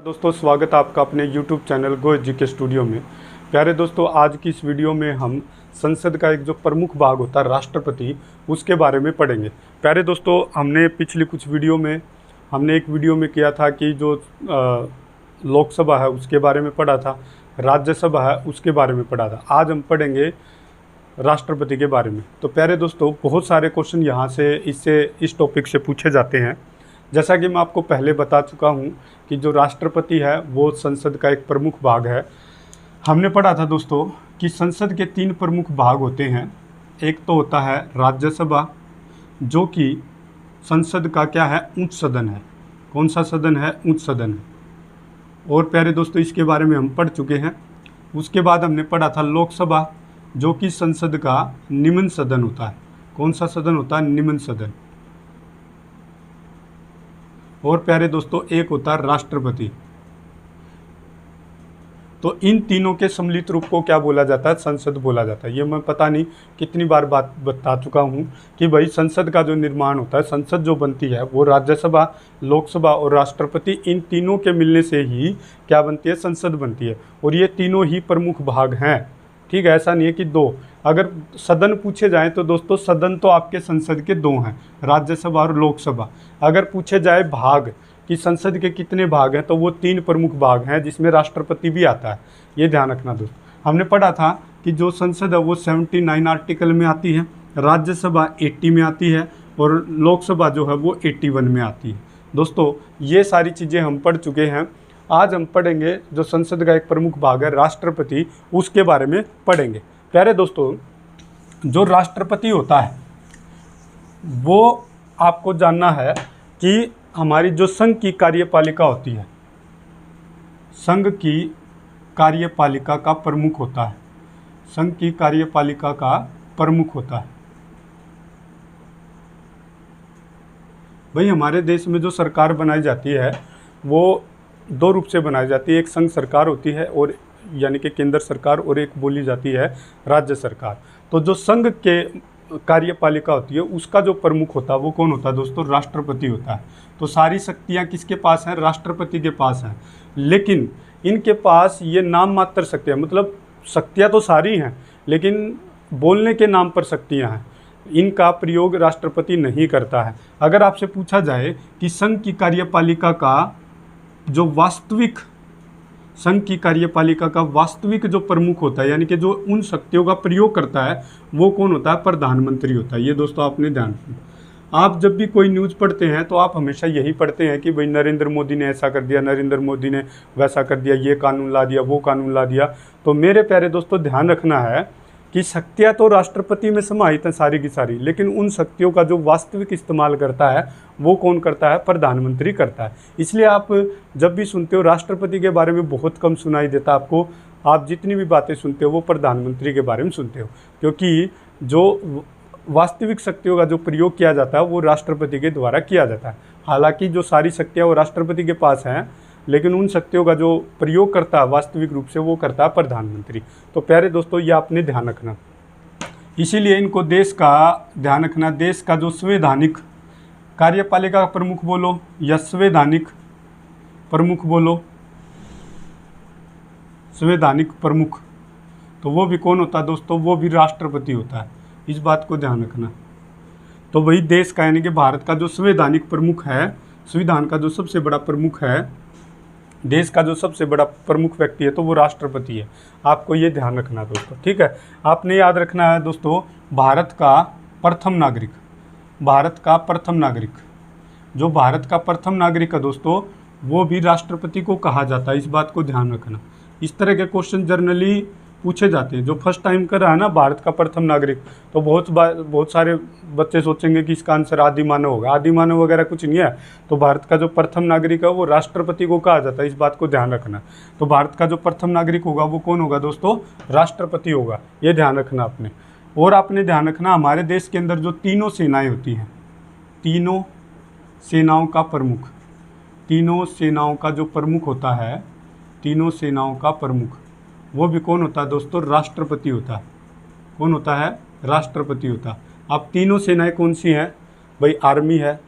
दोस्तों, स्वागत है आपका अपने YouTube चैनल गो एजुके स्टूडियो में। प्यारे दोस्तों, आज की इस वीडियो में हम संसद का एक जो प्रमुख भाग होता है राष्ट्रपति, उसके बारे में पढ़ेंगे। प्यारे दोस्तों, हमने पिछली कुछ वीडियो में एक वीडियो में किया था कि जो लोकसभा है उसके बारे में पढ़ा था, राज्यसभा है उसके बारे में पढ़ा था। आज हम पढ़ेंगे राष्ट्रपति के बारे में। तो प्यारे दोस्तों, बहुत सारे क्वेश्चन यहाँ से इस टॉपिक से पूछे जाते हैं। जैसा कि मैं आपको पहले बता चुका हूँ कि जो राष्ट्रपति है वो संसद का एक प्रमुख भाग है। हमने पढ़ा था दोस्तों कि संसद के 3 प्रमुख भाग होते हैं। एक तो होता है राज्यसभा, जो कि संसद का क्या है, उच्च सदन है। कौन सा सदन है? उच्च सदन है। और प्यारे दोस्तों, इसके बारे में हम पढ़ चुके हैं। उसके बाद हमने पढ़ा था लोकसभा, जो कि संसद का निम्न सदन होता है। कौन सा सदन होता है? निम्न सदन। और प्यारे दोस्तों, एक होता है राष्ट्रपति। तो इन तीनों के सम्मिलित रूप को क्या बोला जाता है? संसद बोला जाता है। ये मैं पता नहीं कितनी बार बात बता चुका हूँ कि भाई संसद का जो निर्माण होता है, संसद जो बनती है वो राज्यसभा, लोकसभा और राष्ट्रपति, इन तीनों के मिलने से ही क्या बनती है? संसद बनती है। और ये तीनों ही प्रमुख भाग हैं। ठीक है, ऐसा नहीं है कि 2। अगर सदन पूछे जाएं तो दोस्तों, सदन तो आपके संसद के 2 हैं, राज्यसभा और लोकसभा। अगर पूछे जाए भाग कि संसद के कितने भाग हैं, तो वो 3 प्रमुख भाग हैं, जिसमें राष्ट्रपति भी आता है। ये ध्यान रखना दोस्तों। हमने पढ़ा था कि जो संसद है वो 79 आर्टिकल में आती है, राज्यसभा 80 में आती है और लोकसभा जो है वो 81 में आती है। दोस्तों, ये सारी चीज़ें हम पढ़ चुके हैं। आज हम पढ़ेंगे जो संसद का एक प्रमुख भाग है राष्ट्रपति, उसके बारे में पढ़ेंगे। प्यारे दोस्तों, जो राष्ट्रपति होता है वो आपको जानना है कि हमारी जो संघ की कार्यपालिका होती है, संघ की कार्यपालिका का प्रमुख होता है। संघ की कार्यपालिका का प्रमुख होता है। भाई, हमारे देश में जो सरकार बनाई जाती है वो 2 रूप से बनाई जाती है। एक संघ सरकार होती है, और यानी कि केंद्र सरकार, और एक बोली जाती है राज्य सरकार। तो जो संघ के कार्यपालिका होती है उसका जो प्रमुख होता है वो कौन होता है दोस्तों? राष्ट्रपति होता है। तो सारी शक्तियाँ किसके पास हैं? राष्ट्रपति के पास हैं। लेकिन इनके पास ये नाम मात्र शक्तियाँ, मतलब शक्तियाँ तो सारी हैं लेकिन बोलने के नाम पर शक्तियाँ हैं। इनका प्रयोग राष्ट्रपति नहीं करता है। अगर आपसे पूछा जाए कि संघ की कार्यपालिका का जो वास्तविक, संघ की कार्यपालिका का वास्तविक जो प्रमुख होता है, यानी कि जो उन शक्तियों का प्रयोग करता है, वो कौन होता है? प्रधानमंत्री होता है। ये दोस्तों आपने ध्यान रखना। आप जब भी कोई न्यूज़ पढ़ते हैं तो आप हमेशा यही पढ़ते हैं कि भाई नरेंद्र मोदी ने ऐसा कर दिया, नरेंद्र मोदी ने वैसा कर दिया, ये कानून ला दिया, वो कानून ला दिया। तो मेरे प्यारे दोस्तों, ध्यान रखना है कि शक्तियाँ तो राष्ट्रपति में समाहित हैं सारी की सारी, लेकिन उन शक्तियों का जो वास्तविक इस्तेमाल करता है वो कौन करता है? प्रधानमंत्री करता है। इसलिए आप जब भी सुनते हो राष्ट्रपति के बारे में बहुत कम सुनाई देता आपको। आप जितनी भी बातें सुनते हो वो प्रधानमंत्री के बारे में सुनते हो, क्योंकि जो वास्तविक शक्तियों का जो प्रयोग किया जाता है वो राष्ट्रपति के द्वारा किया जाता है। हालांकि जो सारी शक्तियाँ वो राष्ट्रपति के पास हैं, लेकिन उन शक्तियों का जो प्रयोग करता है वास्तविक रूप से वो करता है प्रधानमंत्री। तो प्यारे दोस्तों, ये आपने ध्यान रखना। इसीलिए इनको देश का ध्यान रखना। देश का जो संवैधानिक कार्यपालिका का प्रमुख बोलो या संवैधानिक प्रमुख बोलो, संवैधानिक प्रमुख, तो वो भी कौन होता है दोस्तों? वो भी राष्ट्रपति होता है। इस बात को ध्यान रखना। तो वही देश का, यानी कि भारत का जो संवैधानिक प्रमुख है, संविधान का जो सबसे बड़ा प्रमुख है, देश का जो सबसे बड़ा प्रमुख व्यक्ति है, तो वो राष्ट्रपति है। आपको ये ध्यान रखना दोस्तों। ठीक है, आपने याद रखना है दोस्तों, भारत का प्रथम नागरिक, भारत का प्रथम नागरिक, जो भारत का प्रथम नागरिक है दोस्तों, वो भी राष्ट्रपति को कहा जाता है। इस बात को ध्यान रखना। इस तरह के क्वेश्चन जनरली पूछे जाते हैं। जो फर्स्ट टाइम कर रहा है ना भारत का प्रथम नागरिक, तो बहुत सारे बच्चे सोचेंगे कि इसका आंसर आदि मानव होगा। आदि मानव वगैरह कुछ नहीं है। तो भारत का जो प्रथम नागरिक है वो राष्ट्रपति को कहा जाता है। इस बात को ध्यान रखना। तो भारत का जो प्रथम नागरिक होगा वो कौन होगा दोस्तों? राष्ट्रपति होगा। ये ध्यान रखना आपने। और आपने ध्यान रखना, हमारे देश के अंदर जो 3 सेनाएँ होती हैं, 3 सेनाओं का प्रमुख, 3 सेनाओं का जो प्रमुख होता है, 3 सेनाओं का प्रमुख, वो भी कौन होता है दोस्तों? राष्ट्रपति होता है। कौन होता है? राष्ट्रपति होता है। अब 3 सेनाएं कौन सी हैं? भाई आर्मी है,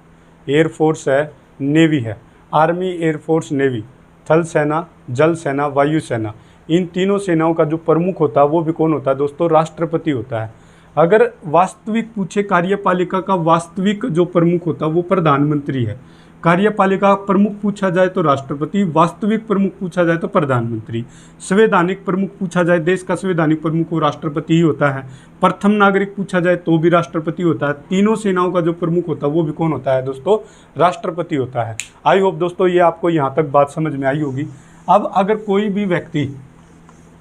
एयरफोर्स है, नेवी है। आर्मी, एयरफोर्स, नेवी, थल सेना, जल सेना, वायु सेना, इन तीनों सेनाओं का जो प्रमुख होता है वो भी कौन होता है दोस्तों? राष्ट्रपति होता है। अगर वास्तविक पूछे कार्यपालिका का वास्तविक जो प्रमुख होता है वो प्रधानमंत्री है। कार्यपालिका प्रमुख पूछा जाए तो राष्ट्रपति, वास्तविक प्रमुख पूछा जाए तो प्रधानमंत्री, संवैधानिक प्रमुख पूछा जाए, देश का संवैधानिक प्रमुख वो राष्ट्रपति ही होता है। प्रथम नागरिक पूछा जाए तो भी राष्ट्रपति होता है। तीनों सेनाओं का जो प्रमुख होता है वो भी कौन होता है दोस्तों? राष्ट्रपति होता है। आई होप दोस्तों ये आपको यहाँ तक बात समझ में आई होगी। अब अगर कोई भी व्यक्ति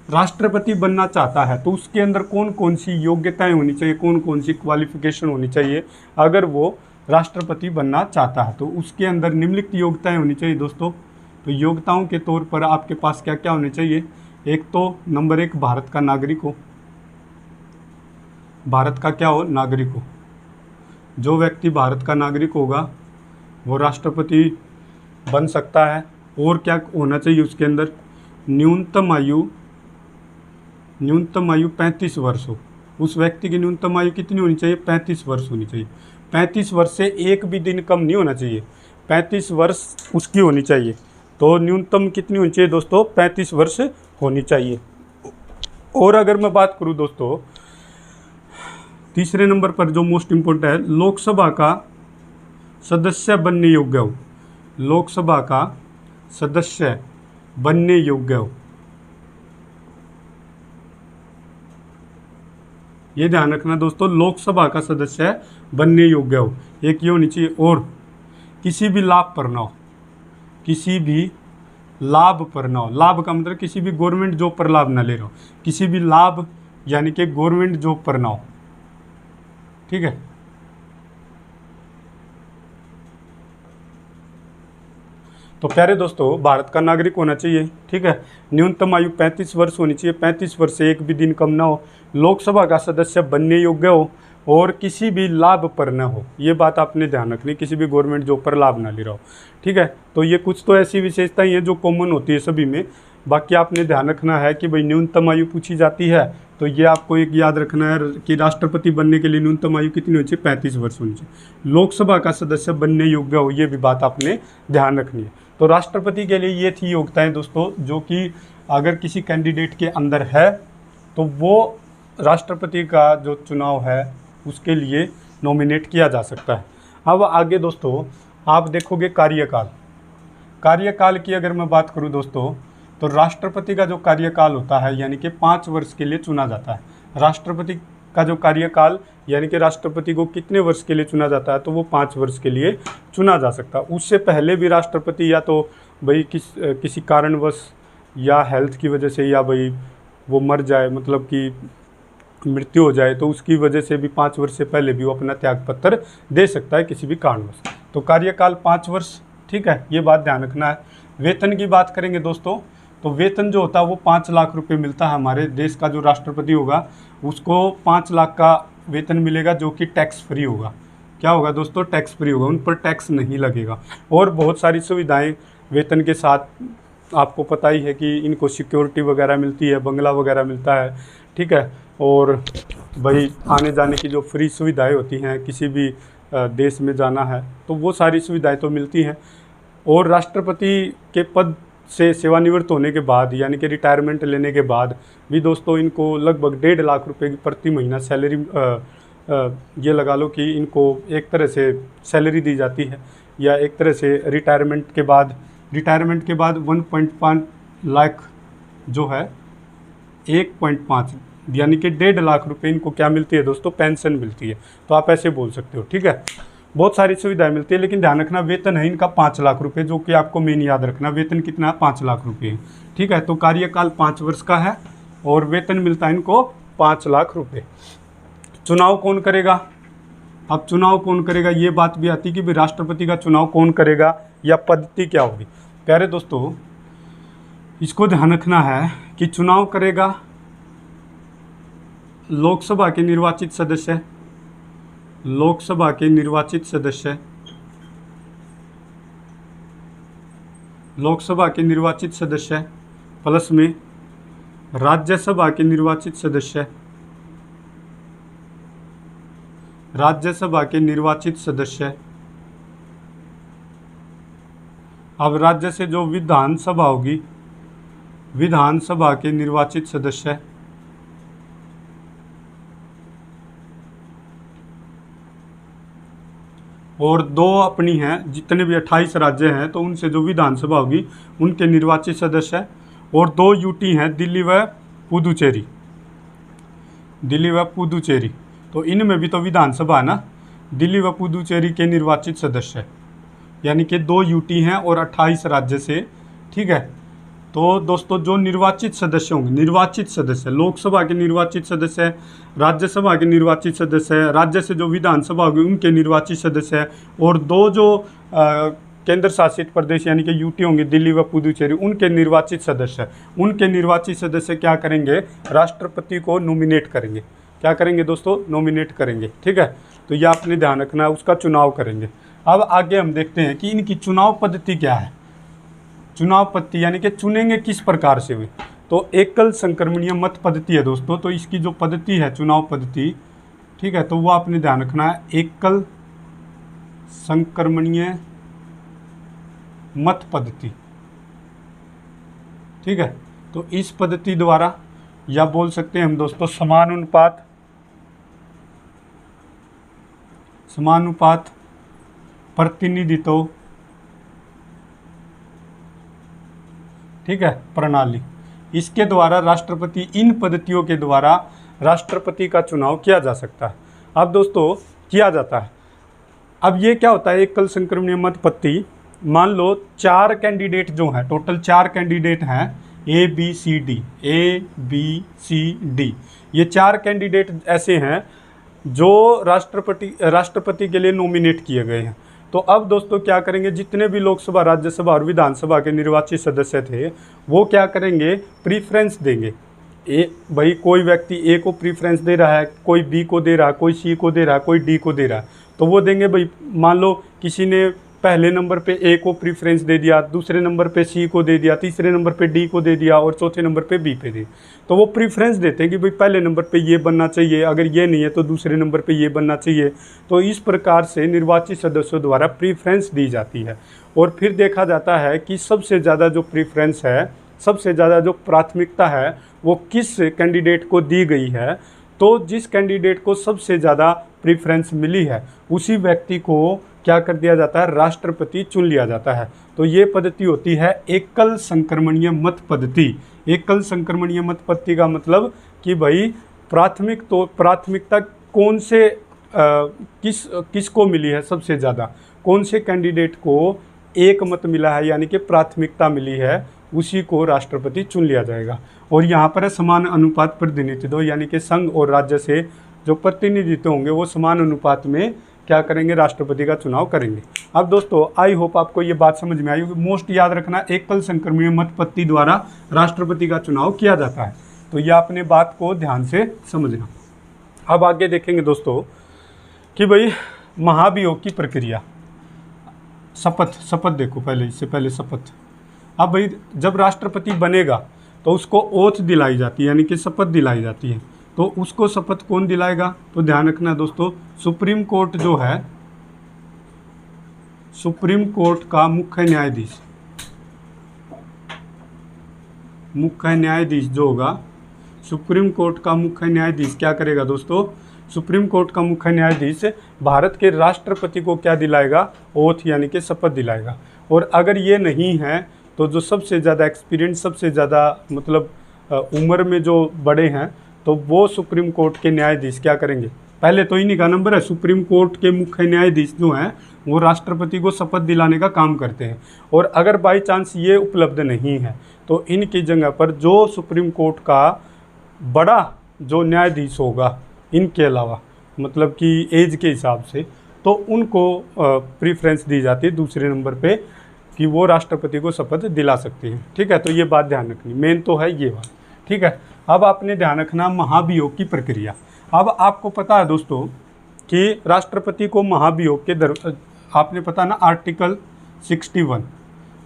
राष्ट्रपति बनना चाहता है तो उसके अंदर कौन कौन सी योग्यताएं होनी चाहिए, कौन कौन सी क्वालिफिकेशन होनी चाहिए अगर वो राष्ट्रपति बनना चाहता है? तो उसके अंदर निम्नलिखित योग्यताएं होनी चाहिए दोस्तों। तो योग्यताओं के तौर पर आपके पास क्या क्या होने चाहिए? एक तो नंबर 1 भारत का नागरिक हो। भारत का क्या हो? नागरिक हो। जो व्यक्ति भारत का नागरिक होगा वो राष्ट्रपति बन सकता है। और क्या होना चाहिए उसके अंदर? न्यूनतम आयु 35 वर्ष हो। उस व्यक्ति की न्यूनतम आयु कितनी होनी चाहिए? 35 वर्ष होनी चाहिए। 35 वर्ष से एक भी दिन कम नहीं होना चाहिए। 35 वर्ष उसकी होनी चाहिए। तो न्यूनतम कितनी होनी चाहिए दोस्तों? 35 वर्ष होनी चाहिए। और अगर मैं बात करूं दोस्तों तीसरे नंबर पर जो मोस्ट इम्पोर्टेंट है, लोकसभा का सदस्य बनने योग्य हो। लोकसभा का सदस्य बनने योग्य हो। ये ध्यान रखना दोस्तों, लोकसभा का सदस्य बनने योग्य हो। एक ये होनी चाहिए। और किसी भी लाभ पर ना हो। किसी भी लाभ पर ना हो। लाभ का मतलब किसी भी गवर्नमेंट जॉब पर लाभ ना ले रहा हो। किसी भी लाभ यानी कि गवर्नमेंट जॉब पर ना हो। ठीक है। तो प्यारे दोस्तों भारत का नागरिक होना चाहिए। ठीक है। न्यूनतम आयु 35 वर्ष होनी चाहिए। 35 वर्ष से एक भी दिन कम ना हो। लोकसभा का सदस्य बनने योग्य हो और किसी भी लाभ पर न हो। ये बात आपने ध्यान रखनी, किसी भी गवर्नमेंट जॉब पर लाभ ना ले रहा हो। ठीक है। तो ये कुछ तो ऐसी विशेषताएं हैं जो कॉमन होती है सभी में। बाकी आपने ध्यान रखना है कि भाई न्यूनतम आयु पूछी जाती है तो ये आपको एक याद रखना है कि राष्ट्रपति बनने के लिए न्यूनतम आयु कितनी होनी चाहिए? 35 वर्ष होनी चाहिए। लोकसभा का सदस्य बनने योग्य हो, ये भी बात आपने ध्यान रखनी है। तो राष्ट्रपति के लिए ये थी योग्यताएं दोस्तों, जो कि अगर किसी कैंडिडेट के अंदर है तो वो राष्ट्रपति का जो चुनाव है उसके लिए नॉमिनेट किया जा सकता है। अब आगे दोस्तों आप देखोगे कार्यकाल। कार्यकाल की अगर मैं बात करूं दोस्तों तो राष्ट्रपति का जो कार्यकाल होता है यानी कि 5 वर्ष के लिए चुना जाता है। राष्ट्रपति का जो कार्यकाल यानी कि राष्ट्रपति को कितने वर्ष के लिए चुना जाता है? तो वो 5 वर्ष के लिए चुना जा सकता है। उससे पहले भी राष्ट्रपति या तो भाई किसी कारणवश या हेल्थ की वजह से या भाई वो मर जाए, मतलब कि मृत्यु हो जाए, तो उसकी वजह से भी 5 वर्ष से पहले भी वो अपना त्यागपत्र दे सकता है किसी भी कारणवश। तो कार्यकाल 5 वर्ष। ठीक है, ये बात ध्यान रखना है। वेतन की बात करेंगे दोस्तों तो वेतन जो होता है वो 5 लाख रुपए मिलता है। हमारे देश का जो राष्ट्रपति होगा उसको 5 लाख का वेतन मिलेगा जो कि टैक्स फ्री होगा। क्या होगा दोस्तों? टैक्स फ्री होगा, उन पर टैक्स नहीं लगेगा। और बहुत सारी सुविधाएं वेतन के साथ आपको पता ही है कि इनको सिक्योरिटी वगैरह मिलती है, बंगला वगैरह मिलता है। ठीक है। और भाई आने जाने की जो फ्री सुविधाएं होती हैं, किसी भी देश में जाना है तो वो सारी सुविधाएं तो मिलती हैं। और राष्ट्रपति के पद से सेवानिवृत्त होने के बाद यानी कि रिटायरमेंट लेने के बाद भी दोस्तों इनको लगभग 1.5 लाख रुपए की प्रति महीना सैलरी, ये लगा लो कि इनको एक तरह से सैलरी दी जाती है। या एक तरह से रिटायरमेंट के बाद 1.5 लाख जो है 1.5 यानी कि 1.5 लाख रुपए इनको क्या मिलती है दोस्तों? पेंशन मिलती है। तो आप ऐसे बोल सकते हो। ठीक है। बहुत सारी सुविधाएं मिलती है, लेकिन ध्यान रखना वेतन है इनका 5 लाख रुपए, जो कि आपको मेन याद रखना। वेतन कितना है? 5 लाख रुपए। ठीक है। तो कार्यकाल 5 वर्ष का है और वेतन मिलता है इनको 5 लाख रुपए। चुनाव कौन करेगा? अब चुनाव कौन करेगा ये बात भी आती कि भाई राष्ट्रपति का चुनाव कौन करेगा या पद्धति क्या होगी। प्यारे दोस्तों इसको ध्यान रखना है कि चुनाव करेगा लोकसभा के निर्वाचित सदस्य, लोकसभा के निर्वाचित सदस्य, लोकसभा के निर्वाचित सदस्य प्लस में राज्यसभा के निर्वाचित सदस्य, राज्यसभा के निर्वाचित सदस्य अब राज्य से जो विधानसभा होगी, विधानसभा के निर्वाचित सदस्य, और 2 अपनी हैं, जितने भी 28 राज्य हैं तो उनसे जो विधानसभा होगी उनके निर्वाचित सदस्य, और 2 यूटी हैं, दिल्ली व पुदुचेरी, दिल्ली व पुदुचेरी। तो इनमें भी तो विधानसभा है ना, दिल्ली व पुदुचेरी के निर्वाचित सदस्य, यानी कि 2 यूटी हैं और 28 राज्य से। ठीक है, तो दोस्तों जो निर्वाचित सदस्य होंगे, निर्वाचित सदस्य, लोकसभा के निर्वाचित सदस्य, राज्यसभा के निर्वाचित सदस्य, राज्य से जो विधानसभा होगी उनके निर्वाचित सदस्य, और 2 जो केंद्र शासित प्रदेश यानी कि यूटी होंगे, दिल्ली व पुदुचेरी, उनके निर्वाचित सदस्य, उनके निर्वाचित सदस्य क्या करेंगे, राष्ट्रपति को नॉमिनेट करेंगे। क्या करेंगे दोस्तों, नॉमिनेट करेंगे। ठीक है, तो यह आपने ध्यान रखना है, उसका चुनाव करेंगे। अब आगे हम देखते हैं कि इनकी चुनाव पद्धति क्या है। चुनाव पद्धति यानी कि चुनेंगे किस प्रकार से हुए, तो एकल संक्रमणीय मत पद्धति है दोस्तों। तो इसकी जो पद्धति है, चुनाव पद्धति, ठीक है, तो वो आपने ध्यान रखना है, एकल संक्रमणीय मत पद्धति। ठीक है, तो इस पद्धति द्वारा, या बोल सकते हैं हम दोस्तों समानुपात, समानुपात प्रतिनिधित्व, ठीक है, प्रणाली, इसके द्वारा राष्ट्रपति, इन पद्धतियों के द्वारा राष्ट्रपति का चुनाव किया जा सकता है। अब दोस्तों किया जाता है। अब ये क्या होता है, एकल संक्रमणीय मत पद्धति, मान लो 4 कैंडिडेट जो हैं, टोटल 4 कैंडिडेट हैं, ए बी सी डी, ये 4 कैंडिडेट ऐसे हैं जो राष्ट्रपति के लिए नॉमिनेट किए गए हैं। तो अब दोस्तों क्या करेंगे, जितने भी लोकसभा, राज्यसभा और विधानसभा के निर्वाचित सदस्य थे वो क्या करेंगे, प्रीफ्रेंस देंगे। भाई कोई व्यक्ति ए को प्रीफ्रेंस दे रहा है, कोई बी को दे रहा है, कोई सी को दे रहा है, कोई डी को दे रहा है, तो वो देंगे। भाई मान लो किसी ने पहले नंबर पे ए को प्रीफ्रेंस दे दिया, दूसरे नंबर पे सी को दे दिया, तीसरे नंबर पे डी को दे दिया और चौथे नंबर पे बी पे दे, तो वो प्रीफ्रेंस देते हैं कि भाई पहले नंबर पे ये बनना चाहिए, अगर ये नहीं है तो दूसरे नंबर पे ये बनना चाहिए। तो इस प्रकार से निर्वाचित सदस्यों द्वारा प्रीफ्रेंस दी जाती है, और फिर देखा जाता है कि सबसे ज़्यादा जो प्रीफ्रेंस है, सबसे ज़्यादा जो प्राथमिकता है वो किस कैंडिडेट को दी गई है। तो जिस कैंडिडेट को सबसे ज़्यादा प्रीफ्रेंस मिली है उसी व्यक्ति को क्या कर दिया जाता है, राष्ट्रपति चुन लिया जाता है। तो ये पद्धति होती है एकल संक्रमणीय मत पद्धति। एकल संक्रमणीय मत पद्धति का मतलब कि भाई प्राथमिकता कौन से किसको मिली है सबसे ज़्यादा, कौन से कैंडिडेट को एक मत मिला है यानी कि प्राथमिकता मिली है, उसी को राष्ट्रपति चुन लिया जाएगा। और यहाँ पर है समान अनुपात प्रतिनिधित्व, यानी कि संघ और राज्य से जो प्रतिनिधित्व होंगे वो समान अनुपात में क्या करेंगे, राष्ट्रपति का चुनाव करेंगे। अब दोस्तों आई होप आपको ये बात समझ में आई होगी। मोस्ट याद रखना, एकल संक्रमणीय मत पद्धति द्वारा राष्ट्रपति का चुनाव किया जाता है। तो ये आपने बात को ध्यान से समझना। अब आगे देखेंगे दोस्तों कि भाई महाभियोग की प्रक्रिया, शपथ देखो पहले, इससे पहले शपथ। अब भाई जब राष्ट्रपति बनेगा तो उसको ओथ दिलाई जाती है, यानी कि शपथ दिलाई जाती है। तो उसको शपथ कौन दिलाएगा, तो ध्यान रखना दोस्तों, सुप्रीम कोर्ट जो है, सुप्रीम कोर्ट का मुख्य न्यायाधीश जो होगा, सुप्रीम कोर्ट का मुख्य न्यायाधीश क्या करेगा दोस्तों, सुप्रीम कोर्ट का मुख्य न्यायाधीश भारत के राष्ट्रपति को क्या दिलाएगा, ओथ यानी कि शपथ दिलाएगा। और अगर ये नहीं है तो जो सबसे ज़्यादा एक्सपीरियंस, सबसे ज़्यादा मतलब उम्र में जो बड़े हैं, तो वो सुप्रीम कोर्ट के न्यायाधीश क्या करेंगे, पहले तो इन्हीं का नंबर है, सुप्रीम कोर्ट के मुख्य न्यायाधीश जो हैं वो राष्ट्रपति को शपथ दिलाने का काम करते हैं। और अगर बाई चांस ये उपलब्ध नहीं है तो इनकी जगह पर जो सुप्रीम कोर्ट का बड़ा जो न्यायाधीश होगा, इनके अलावा मतलब कि एज के हिसाब से, तो उनको प्रीफ्रेंस दी जाती है दूसरे नंबर पे कि वो राष्ट्रपति को शपथ दिला सकती है। ठीक है, तो ये बात ध्यान रखनी, मेन तो है ये बात। ठीक है, अब आपने ध्यान रखना महाभियोग की प्रक्रिया। अब आपको पता है दोस्तों कि राष्ट्रपति को महाभियोग के आपने पता ना आर्टिकल 61।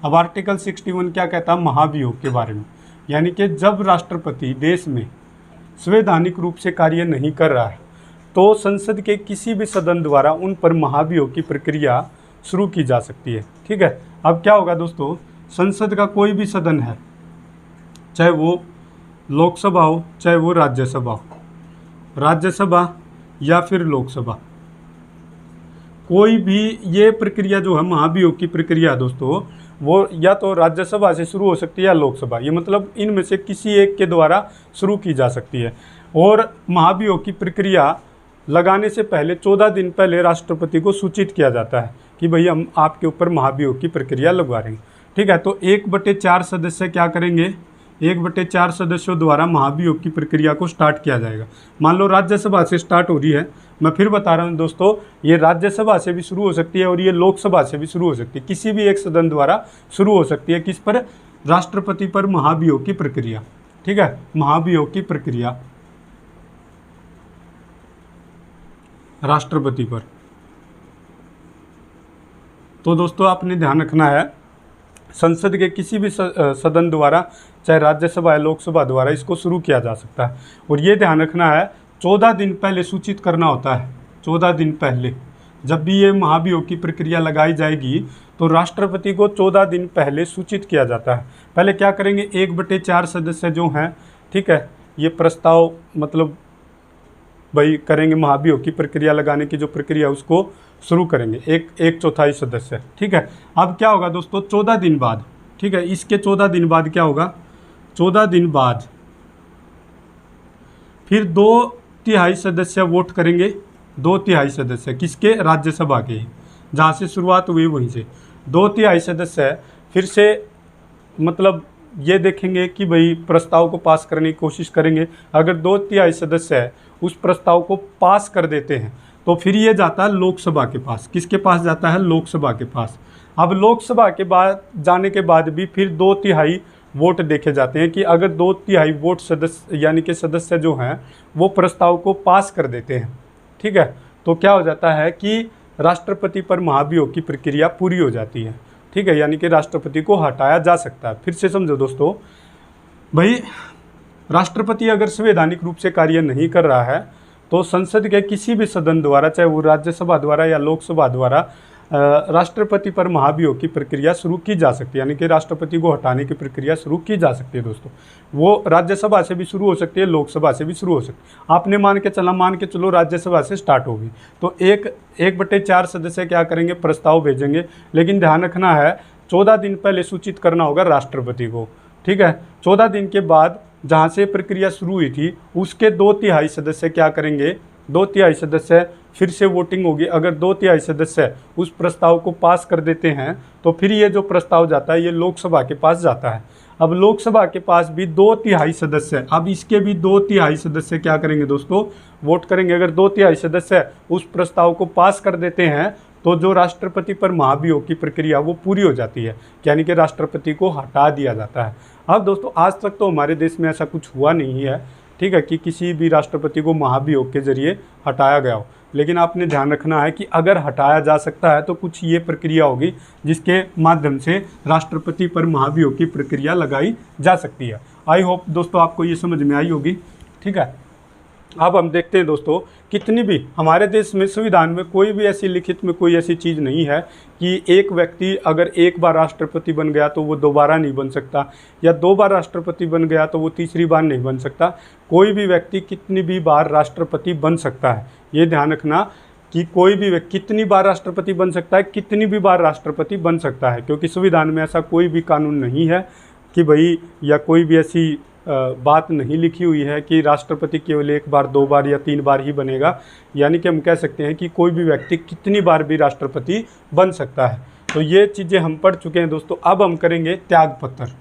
अब आर्टिकल 61 क्या कहता है महाभियोग के बारे में, यानी कि जब राष्ट्रपति देश में संवैधानिक रूप से कार्य नहीं कर रहा है तो संसद के किसी भी सदन द्वारा उन पर महाभियोग की प्रक्रिया शुरू की जा सकती है। ठीक है, अब क्या होगा दोस्तों, संसद का कोई भी सदन है, चाहे वो लोकसभा हो चाहे वो राज्यसभा हो, राज्यसभा या फिर लोकसभा, कोई भी ये प्रक्रिया जो है महाभियोग की प्रक्रिया दोस्तों, वो या तो राज्यसभा से शुरू हो सकती है या लोकसभा, ये मतलब इनमें से किसी एक के द्वारा शुरू की जा सकती है। और महाभियोग की प्रक्रिया लगाने से पहले 14 दिन पहले राष्ट्रपति को सूचित किया जाता है कि भाई हम आपके ऊपर महाभियोग की प्रक्रिया लगवा रहे हैं। ठीक है, तो 1/4 सदस्य क्या करेंगे, 1/4 सदस्यों द्वारा महाभियोग की प्रक्रिया को स्टार्ट किया जाएगा। मान लो राज्यसभा से स्टार्ट हो रही है, मैं फिर बता रहा हूँ दोस्तों, ये राज्यसभा से भी शुरू हो सकती है और ये लोकसभा से भी शुरू हो सकती है, किसी भी एक सदन द्वारा शुरू हो सकती है। किस पर, राष्ट्रपति पर महाभियोग की प्रक्रिया। ठीक है, महाभियोग की प्रक्रिया राष्ट्रपति पर। तो दोस्तों आपने ध्यान रखना है, संसद के किसी भी सदन द्वारा, चाहे राज्यसभा या लोकसभा द्वारा इसको शुरू किया जा सकता है। और ये ध्यान रखना है 14 दिन पहले सूचित करना होता है। 14 दिन पहले जब भी ये महाभियोग की प्रक्रिया लगाई जाएगी तो राष्ट्रपति को 14 दिन पहले सूचित किया जाता है। पहले क्या करेंगे, 1/4 सदस्य जो हैं, ठीक है, ये प्रस्ताव मतलब भाई करेंगे, महाभियोग की प्रक्रिया लगाने की जो प्रक्रिया उसको शुरू करेंगे, एक चौथाई सदस्य। ठीक है, अब क्या होगा दोस्तों, 14 दिन बाद, ठीक है, इसके 14 दिन बाद क्या होगा, 14 दिन बाद फिर 2/3 सदस्य वोट करेंगे। 2/3 सदस्य किसके, राज्यसभा के, जहाँ से शुरुआत हुई वहीं से 2/3 सदस्य फिर से मतलब ये देखेंगे कि भाई प्रस्ताव को पास करने की कोशिश करेंगे। अगर 2/3 सदस्य उस प्रस्ताव को पास कर देते हैं तो फिर ये जाता है लोकसभा के पास। किसके पास जाता है, लोकसभा के पास। अब लोकसभा के बाद जाने के बाद भी फिर 2/3 वोट देखे जाते हैं कि अगर 2/3 वोट सदस्य यानी कि सदस्य जो हैं वो प्रस्ताव को पास कर देते हैं, ठीक है, तो क्या हो जाता है कि राष्ट्रपति पर महाभियोग की प्रक्रिया पूरी हो जाती है। ठीक है, यानी कि राष्ट्रपति को हटाया जा सकता है। फिर से समझो दोस्तों, भाई राष्ट्रपति अगर संवैधानिक रूप से कार्य नहीं कर रहा है तो संसद के किसी भी सदन द्वारा, चाहे वो राज्यसभा द्वारा या लोकसभा द्वारा, राष्ट्रपति पर महाभियोग की प्रक्रिया शुरू की जा सकती है, यानी कि राष्ट्रपति को हटाने की प्रक्रिया शुरू की जा सकती है दोस्तों। वो राज्यसभा से भी शुरू हो सकती है, लोकसभा से भी शुरू हो सकती है। आपने मान के चलो राज्यसभा से स्टार्ट होगी तो 1/4 सदस्य क्या करेंगे, प्रस्ताव भेजेंगे। लेकिन ध्यान रखना है 14 दिन पहले सूचित करना होगा राष्ट्रपति को। ठीक है, 14 दिन के बाद जहाँ से प्रक्रिया शुरू हुई थी उसके 2/3 सदस्य क्या करेंगे, 2/3 सदस्य फिर से वोटिंग होगी। अगर 2/3 सदस्य उस प्रस्ताव को पास कर देते हैं तो फिर ये जो प्रस्ताव जाता है ये लोकसभा के पास जाता है। अब लोकसभा के पास भी 2/3 सदस्य, अब इसके भी 2/3 सदस्य क्या करेंगे दोस्तों, वोट करेंगे। अगर 2/3 सदस्य उस प्रस्ताव को पास कर देते हैं तो जो राष्ट्रपति पर महाभियोग की प्रक्रिया वो पूरी हो जाती है, यानी कि राष्ट्रपति को हटा दिया जाता है। अब दोस्तों आज तक तो हमारे देश में ऐसा कुछ हुआ नहीं है, ठीक है, कि किसी भी राष्ट्रपति को महाभियोग के जरिए हटाया गया हो। लेकिन आपने ध्यान रखना है कि अगर हटाया जा सकता है तो कुछ ये प्रक्रिया होगी जिसके माध्यम से राष्ट्रपति पर महाभियोग की प्रक्रिया लगाई जा सकती है। आई होप दोस्तों आपको ये समझ में आई होगी। ठीक है, अब हम देखते हैं दोस्तों, कितनी भी हमारे देश में संविधान में कोई भी ऐसी लिखित में कोई ऐसी चीज़ नहीं है कि एक व्यक्ति अगर एक बार राष्ट्रपति बन गया तो वो दोबारा नहीं बन सकता, या 2 बार राष्ट्रपति बन गया तो वो तीसरी बार नहीं बन सकता। कोई भी व्यक्ति कितनी भी बार राष्ट्रपति बन सकता है, ये ध्यान रखना कि कोई भी व्यक्ति कितनी बार राष्ट्रपति बन सकता है, कितनी भी बार राष्ट्रपति बन सकता है, क्योंकि संविधान में ऐसा कोई भी कानून नहीं है कि भाई, या कोई भी ऐसी बात नहीं लिखी हुई है कि राष्ट्रपति केवल 1 बार 2 बार या 3 बार ही बनेगा। यानी कि हम कह सकते हैं कि कोई भी व्यक्ति कितनी बार भी राष्ट्रपति बन सकता है। तो ये चीज़ें हम पढ़ चुके हैं दोस्तों। अब हम करेंगे त्यागपत्र।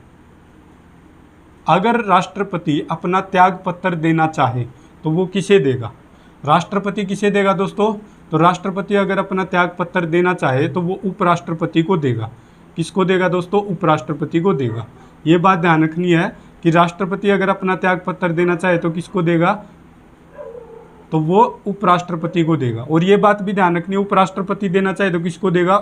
अगर राष्ट्रपति अपना त्यागपत्र देना चाहे तो वो किसे देगा, राष्ट्रपति किसे देगा दोस्तों, तो राष्ट्रपति अगर अपना त्यागपत्र देना चाहे तो वो उपराष्ट्रपति को देगा। किसको देगा दोस्तों, उपराष्ट्रपति को देगा। ये बात ध्यान रखनी है कि राष्ट्रपति अगर अपना त्यागपत्र देना चाहे तो किसको देगा, तो वो उपराष्ट्रपति को देगा। और ये बात भी ध्यान रखनी है, उपराष्ट्रपति देना चाहे तो किसको देगा,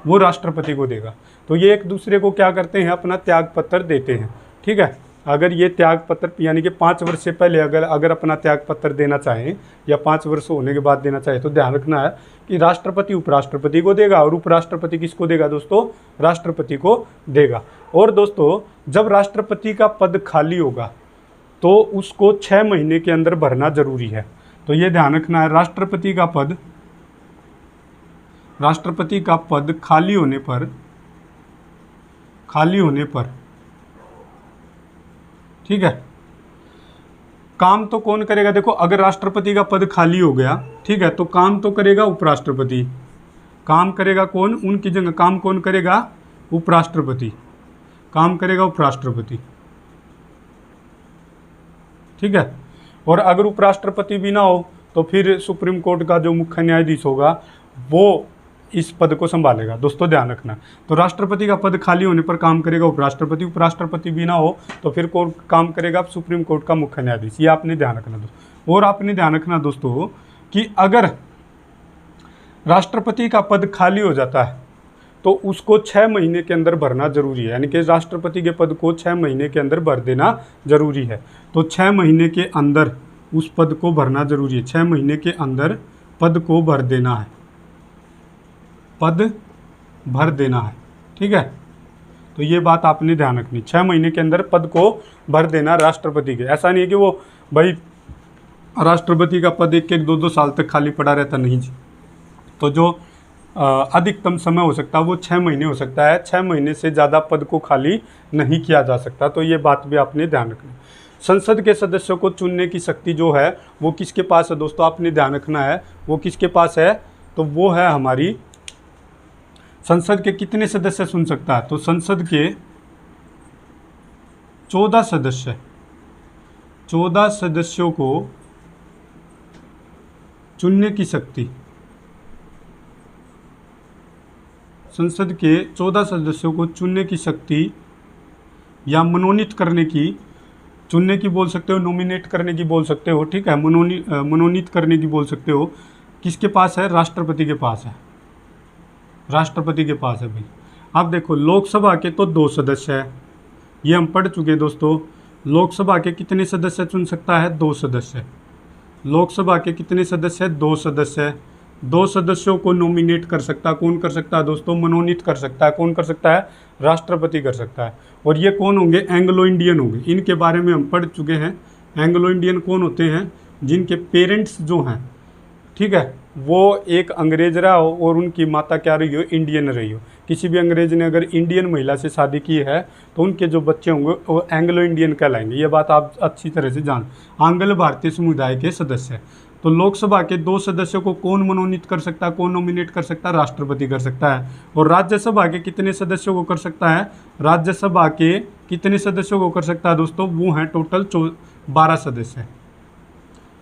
वो राष्ट्रपति को देगा। तो ये एक दूसरे को क्या करते हैं, अपना त्यागपत्र देते हैं। ठीक है, अगर ये त्याग पत्र यानी कि 5 वर्ष से पहले अगर अपना त्याग पत्र देना चाहें या 5 वर्ष होने के बाद देना चाहे तो ध्यान रखना है कि राष्ट्रपति उपराष्ट्रपति को देगा, और उपराष्ट्रपति किसको देगा दोस्तों, राष्ट्रपति को देगा। और दोस्तों जब राष्ट्रपति का पद खाली होगा तो उसको 6 महीने के अंदर भरना जरूरी है। तो ये ध्यान रखना है, राष्ट्रपति का पद खाली होने पर ठीक है, काम तो कौन करेगा। देखो अगर राष्ट्रपति का पद खाली हो गया, ठीक है, तो काम तो करेगा उपराष्ट्रपति। काम करेगा कौन, उनकी जगह काम कौन करेगा, उपराष्ट्रपति। काम करेगा उपराष्ट्रपति, ठीक है। और अगर उपराष्ट्रपति भी ना हो तो फिर सुप्रीम कोर्ट का जो मुख्य न्यायाधीश होगा वो इस पद को संभालेगा। दोस्तों ध्यान रखना, तो राष्ट्रपति का पद खाली होने पर काम करेगा उपराष्ट्रपति, उपराष्ट्रपति भी ना हो तो फिर काम करेगा सुप्रीम कोर्ट का मुख्य न्यायाधीश। ये आपने ध्यान रखना दोस्तों। और आपने ध्यान रखना दोस्तों कि अगर राष्ट्रपति का पद खाली हो जाता है तो उसको 6 महीने के अंदर भरना जरूरी है, यानी कि राष्ट्रपति के पद को 6 महीने के अंदर भर देना जरूरी है। तो 6 महीने के अंदर उस पद को भरना जरूरी है, 6 महीने के अंदर पद को भर देना है, पद भर देना है, ठीक है। तो ये बात आपने ध्यान रखनी, 6 महीने के अंदर पद को भर देना राष्ट्रपति के। ऐसा नहीं है कि वो भाई राष्ट्रपति का पद 1-1, 2-2 साल तक खाली पड़ा रहता, नहीं जी। तो जो अधिकतम समय हो सकता है वो 6 महीने हो सकता है, 6 महीने से ज़्यादा पद को खाली नहीं किया जा सकता। तो ये बात भी आपने ध्यान रखनी। संसद के सदस्यों को चुनने की शक्ति जो है वो किसके पास है दोस्तों, आपने ध्यान रखना है, वो किसके पास है, तो वो है हमारी संसद के कितने सदस्य चुन सकता है, तो संसद के 14 सदस्यों को चुनने की शक्ति, संसद के 14 सदस्यों को चुनने की शक्ति या मनोनीत करने की, चुनने की बोल सकते हो, नॉमिनेट करने की बोल सकते हो, ठीक है, मनोनीत करने की बोल सकते हो, किसके पास है, राष्ट्रपति के पास है, राष्ट्रपति के पास है भाई। अब देखो लोकसभा के तो 2 सदस्य है, ये हम पढ़ चुके हैं दोस्तों। लोकसभा के कितने सदस्य चुन सकता है, 2 सदस्य। लोकसभा के कितने सदस्य है, 2 सदस्य। 2 सदस्यों को नॉमिनेट कर सकता, कौन कर सकता है दोस्तों, मनोनीत कर सकता है, कौन कर सकता है, राष्ट्रपति कर सकता है। और ये कौन होंगे, एंग्लो इंडियन होंगे, इनके बारे में हम पढ़ चुके हैं। एंग्लो इंडियन कौन होते हैं, जिनके पेरेंट्स जो हैं, ठीक है, वो एक अंग्रेज रहा हो और उनकी माता क्या रही हो, इंडियन रही हो। किसी भी अंग्रेज ने अगर इंडियन महिला से शादी की है तो उनके जो बच्चे होंगे वो एंग्लो इंडियन कहलाएंगे। ये बात आप अच्छी तरह से जान। आंग्ल भारतीय समुदाय के सदस्य। तो लोकसभा के 2 सदस्यों को कौन मनोनीत कर सकता है, कौन नॉमिनेट कर सकता है, राष्ट्रपति कर सकता है। और राज्यसभा के कितने सदस्यों को कर सकता है, राज्यसभा के कितने सदस्यों को कर सकता है दोस्तों, वो हैं टोटल 12 सदस्य।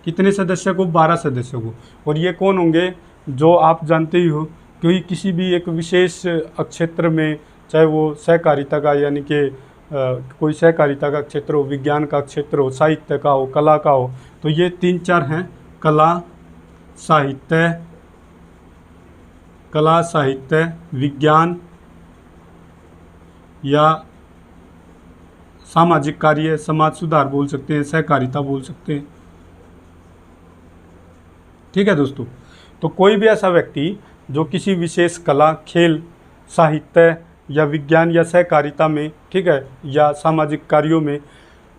कितने सदस्य को, 12 सदस्यों को। और ये कौन होंगे, जो आप जानते ही हो, क्योंकि किसी भी एक विशेष क्षेत्र में, चाहे वो सहकारिता का यानी कि कोई सहकारिता का क्षेत्र हो, विज्ञान का क्षेत्र हो, साहित्य का हो, कला का हो, तो ये 3-4 हैं, कला साहित्य विज्ञान या सामाजिक कार्य, समाज सुधार बोल सकते हैं, सहकारिता बोल सकते हैं, ठीक है दोस्तों। तो कोई भी ऐसा व्यक्ति जो किसी विशेष कला, खेल, साहित्य या विज्ञान या सहकारिता में, ठीक है, या सामाजिक कार्यों में,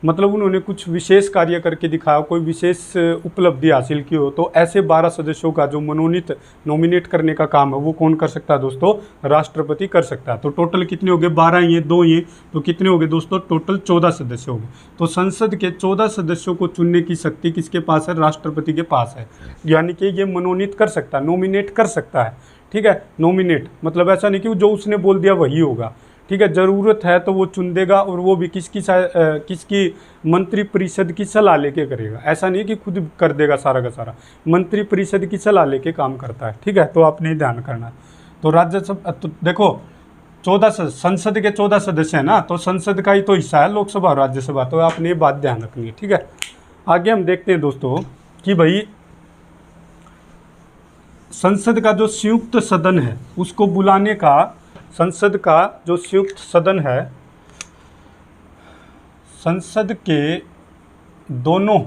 मतलब उन्होंने कुछ विशेष कार्य करके दिखाया, कोई विशेष उपलब्धि हासिल की हो, तो ऐसे 12 सदस्यों का जो नॉमिनेट करने का काम है वो कौन कर सकता है दोस्तों, राष्ट्रपति कर सकता है। तो टोटल कितने हो गए, 12 ये 2 ये, तो कितने हो गए दोस्तों, टोटल 14 सदस्य हो गए। तो संसद के 14 सदस्यों को चुनने की शक्ति किसके पास है, राष्ट्रपति के पास है। यानी कि ये मनोनीत कर सकता है, नॉमिनेट कर सकता है, ठीक है। नॉमिनेट मतलब ऐसा नहीं कि जो उसने बोल दिया वही होगा, ठीक है। ज़रूरत है तो वो चुन देगा, और वो भी किसकी मंत्रिपरिषद की सलाह लेके करेगा। ऐसा नहीं कि खुद कर देगा सारा का सारा, मंत्रिपरिषद की सलाह लेके काम करता है, ठीक है। तो आपने ध्यान करना। तो राज्यसभा, तो देखो 14 संसद के 14 सदस्य हैं ना, तो संसद का ही तो हिस्सा है लोकसभा और राज्यसभा, तो आपने ये बात ध्यान रखनी है, ठीक है। आगे हम देखते हैं दोस्तों कि भाई संसद का जो संयुक्त सदन है उसको बुलाने का, संसद का जो संयुक्त सदन है, संसद के दोनों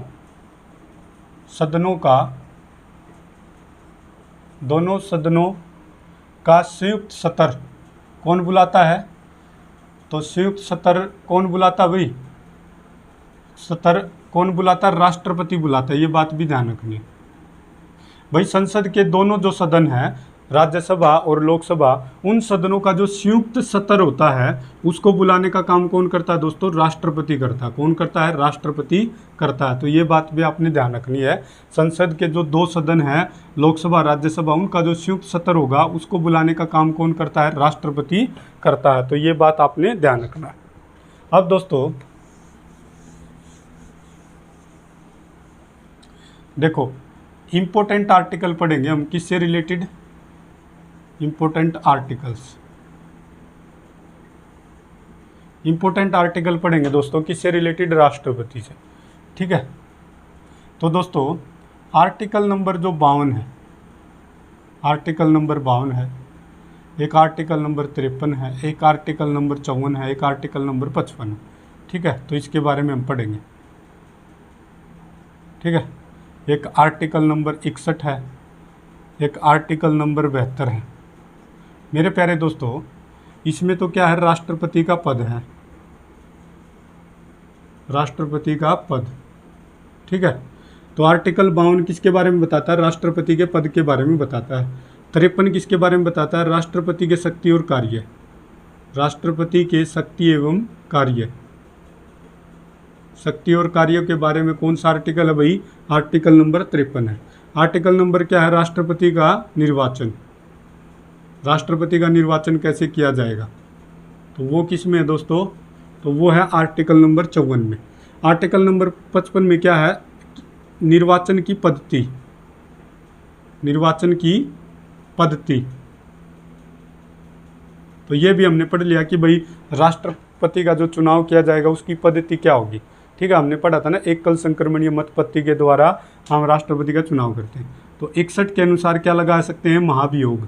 सदनों का संयुक्त सत्र कौन बुलाता है? तो संयुक्त सत्र कौन बुलाता भाई? सत्र कौन बुलाता? राष्ट्रपति बुलाता है। ये बात भी ध्यान रखनी है भाई। संसद के दोनों जो सदन हैं, राज्यसभा और लोकसभा, उन सदनों का जो संयुक्त सत्र होता है उसको बुलाने का काम कौन करता है दोस्तों? राष्ट्रपति करता है। कौन करता है? राष्ट्रपति करता है। तो ये बात भी आपने ध्यान रखनी है। संसद के जो दो सदन हैं, लोकसभा राज्यसभा, उनका जो संयुक्त सत्र होगा उसको बुलाने का काम कौन करता है? राष्ट्रपति करता है। तो ये बात आपने ध्यान रखना है। अब दोस्तों देखो, इंपॉर्टेंट आर्टिकल पढ़ेंगे हम। किससे रिलेटेड? इंपॉर्टेंट आर्टिकल पढ़ेंगे दोस्तों। किससे रिलेटेड? राष्ट्रपति से। ठीक है। तो दोस्तों आर्टिकल नंबर जो 52 है, आर्टिकल नंबर 52 है, एक आर्टिकल नंबर 53 है, एक आर्टिकल नंबर 54 है, एक आर्टिकल नंबर 55 है। ठीक है। तो इसके बारे में हम पढ़ेंगे। ठीक है। एक आर्टिकल नंबर 61 है, एक आर्टिकल नंबर 72 है। मेरे प्यारे दोस्तों, इसमें तो क्या है? राष्ट्रपति का पद है, राष्ट्रपति का पद। ठीक है। तो आर्टिकल 52 किसके बारे में बताता है? राष्ट्रपति के पद के बारे में बताता है। 53 किसके बारे में बताता है? राष्ट्रपति के शक्ति और कार्य, राष्ट्रपति के शक्ति एवं कार्य। शक्ति और कार्यों के बारे में कौन सा आर्टिकल है भाई? आर्टिकल नंबर 53 है। आर्टिकल नंबर क्या है? राष्ट्रपति का निर्वाचन। राष्ट्रपति का निर्वाचन कैसे किया जाएगा? तो वो किस में है दोस्तों? तो वो है आर्टिकल नंबर 54 में। आर्टिकल नंबर 55 में क्या है? निर्वाचन की पद्धति, निर्वाचन की पद्धति। तो ये भी हमने पढ़ लिया कि भाई राष्ट्रपति का जो चुनाव किया जाएगा उसकी पद्धति क्या होगी। ठीक है। हमने पढ़ा था ना, एकल संक्रमणीय मत पद्धति के द्वारा हम राष्ट्रपति का चुनाव करते हैं। तो 61 के अनुसार क्या लगा सकते हैं? महाभियोग।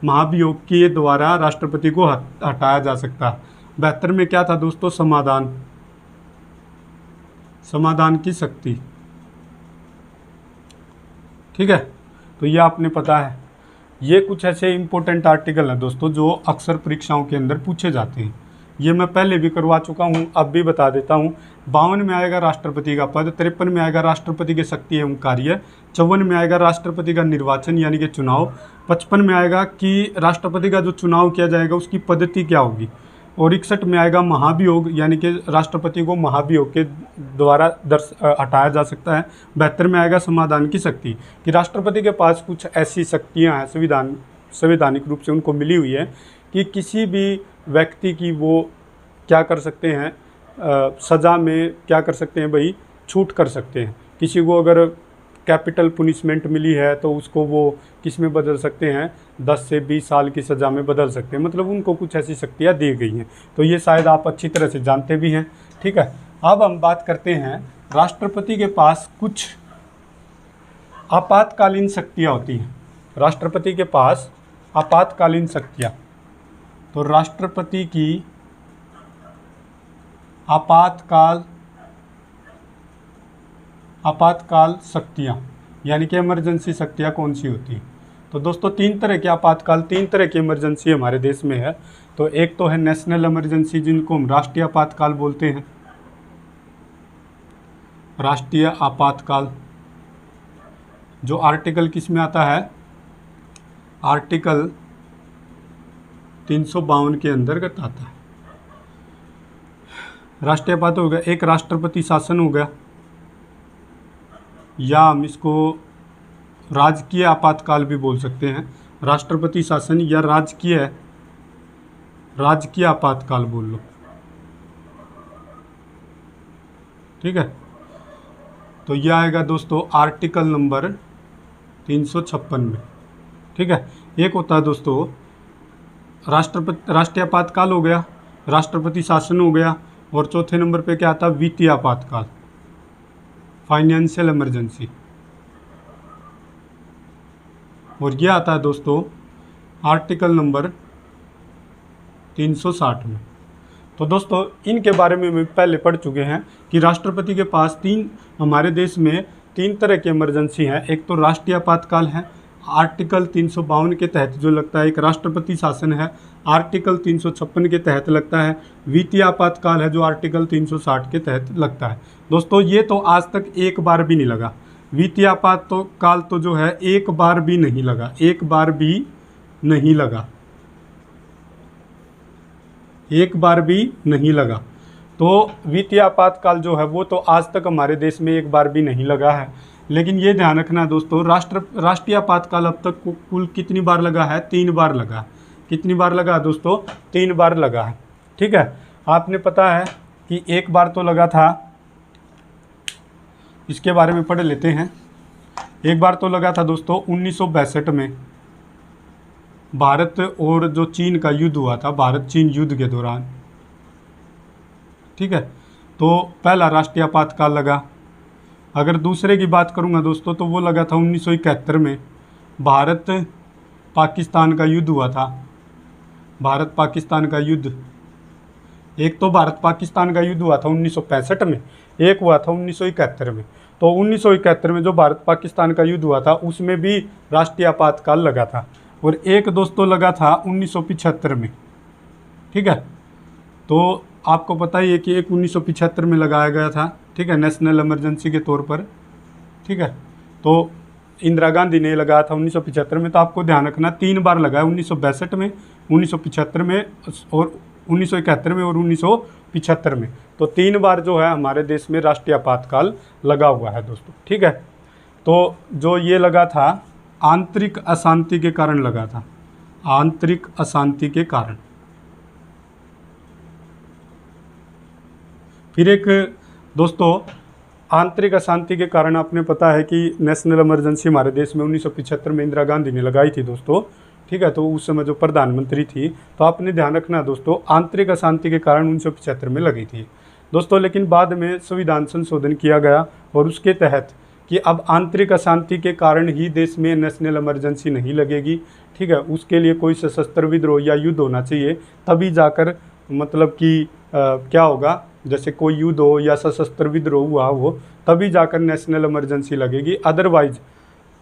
महाभियोग के द्वारा राष्ट्रपति को हटाया जा सकता है। 72 में क्या था दोस्तों? समाधान, समाधान की शक्ति। ठीक है। तो ये आपने पता है। ये कुछ ऐसे इंपॉर्टेंट आर्टिकल हैं दोस्तों जो अक्सर परीक्षाओं के अंदर पूछे जाते हैं। ये मैं पहले भी करवा चुका हूँ, अब भी बता देता हूँ। 52 में आएगा राष्ट्रपति का पद, 53 में आएगा राष्ट्रपति के शक्ति एवं कार्य, 54 में आएगा राष्ट्रपति का निर्वाचन यानी कि चुनाव, 55 में आएगा कि राष्ट्रपति का जो चुनाव किया जाएगा उसकी पद्धति क्या होगी, और 61 में आएगा महाभियोग यानी कि राष्ट्रपति को महाभियोग के द्वारा हटाया जा सकता है। 72 में आएगा समाधान की शक्ति, कि राष्ट्रपति के पास कुछ ऐसी शक्तियाँ हैं संवैधानिक रूप से उनको मिली हुई है कि किसी भी व्यक्ति की वो क्या कर सकते हैं, सज़ा में क्या कर सकते हैं भाई? छूट कर सकते हैं। किसी को अगर कैपिटल पुनिशमेंट मिली है तो उसको वो किस में बदल सकते हैं? 10 से 20 साल की सज़ा में बदल सकते हैं। मतलब उनको कुछ ऐसी शक्तियाँ दी गई हैं। तो ये शायद आप अच्छी तरह से जानते भी हैं। ठीक है। अब हम बात करते हैं, राष्ट्रपति के पास कुछ आपातकालीन शक्तियाँ होती हैं। राष्ट्रपति के पास आपातकालीन शक्तियाँ। तो राष्ट्रपति की आपातकाल शक्तियाँ यानी कि इमरजेंसी शक्तियाँ कौन सी होती हैं? तो दोस्तों तीन तरह के इमरजेंसी हमारे देश में है। तो एक तो है नेशनल इमरजेंसी, जिनको हम राष्ट्रीय आपातकाल बोलते हैं। राष्ट्रीय आपातकाल जो आर्टिकल किस में आता है? आर्टिकल 352 के अंतर्गत आता है। राष्ट्रीय आपात हो गया, एक राष्ट्रपति शासन हो गया, या हम इसको राजकीय आपातकाल भी बोल सकते हैं। राष्ट्रपति शासन या राजकीय आपातकाल बोल लो। ठीक है। तो यह आएगा दोस्तों आर्टिकल नंबर 356 में। ठीक है। एक होता है दोस्तों राष्ट्रीय आपातकाल हो गया, राष्ट्रपति शासन हो गया, और चौथे नंबर पे क्या आता है? वित्तीय आपातकाल, फाइनेंशियल इमरजेंसी। और यह आता है दोस्तों आर्टिकल नंबर 360 में। तो दोस्तों इनके बारे में हम पहले पढ़ चुके हैं कि राष्ट्रपति के पास हमारे देश में 3 तरह की इमरजेंसी हैं। एक तो राष्ट्रीय आपातकाल है, आर्टिकल 352 के तहत जो लगता है, एक राष्ट्रपति शासन है, आर्टिकल 356 के तहत लगता है, वित्तीय आपातकाल है जो आर्टिकल 360 के तहत लगता है। दोस्तों ये तो आज तक एक बार भी नहीं लगा, वित्तीय आपातकाल तो जो है एक बार भी नहीं लगा, एक बार भी नहीं लगा, एक बार भी नहीं लगा। तो वित्तीय आपातकाल जो है वो तो आज तक हमारे देश में एक बार भी नहीं लगा है। लेकिन ये ध्यान रखना दोस्तों, राष्ट्रीय आपातकाल अब तक कुल कितनी बार लगा है? 3 बार लगा। कितनी बार लगा दोस्तों? 3 बार लगा है। ठीक है, आपने पता है कि एक बार तो लगा था, इसके बारे में पढ़ लेते हैं। एक बार तो लगा था दोस्तों 1962 में, भारत और जो चीन का युद्ध हुआ था, भारत चीन युद्ध के दौरान। ठीक है, तो पहला राष्ट्रीय आपातकाल लगा। अगर दूसरे की बात करूंगा दोस्तों तो वो लगा था 1971 में, भारत पाकिस्तान का युद्ध हुआ था, भारत पाकिस्तान का युद्ध। एक तो भारत पाकिस्तान का युद्ध हुआ था 1965 में, एक हुआ था 1971 में। तो 1971 में जो भारत पाकिस्तान का युद्ध हुआ था उसमें भी राष्ट्रीय आपातकाल लगा था। और एक दोस्तों लगा था 1975 में। ठीक है, तो आपको पता ही है कि एक 1975 में लगाया गया था। ठीक है, नेशनल इमरजेंसी के तौर पर। ठीक है, तो इंदिरा गांधी ने लगाया था 1975 में। तो आपको ध्यान रखना 3 बार लगा है, 1962 में, 1975 में और 1971 में और 1975 में। तो 3 बार जो है हमारे देश में राष्ट्रीय आपातकाल लगा हुआ है दोस्तों। ठीक है, तो जो ये लगा था आंतरिक अशांति के कारण लगा था, आंतरिक अशांति के कारण। फिर एक दोस्तों आंतरिक अशांति के कारण आपने पता है कि नेशनल इमरजेंसी हमारे देश में 1975 में इंदिरा गांधी ने लगाई थी दोस्तों। ठीक है, तो उस समय जो प्रधानमंत्री थी, तो आपने ध्यान रखना दोस्तों आंतरिक अशांति के कारण 1975 में लगी थी दोस्तों। लेकिन बाद में संविधान संशोधन किया गया और उसके तहत कि अब आंतरिक अशांति के कारण ही देश में नेशनल इमरजेंसी नहीं लगेगी। ठीक है, उसके लिए कोई सशस्त्र विद्रोह या युद्ध होना चाहिए, तभी जाकर मतलब कि क्या होगा, जैसे कोई युद्ध हो या सशस्त्र विद्रोह हुआ हो तभी जाकर नेशनल इमरजेंसी लगेगी। अदरवाइज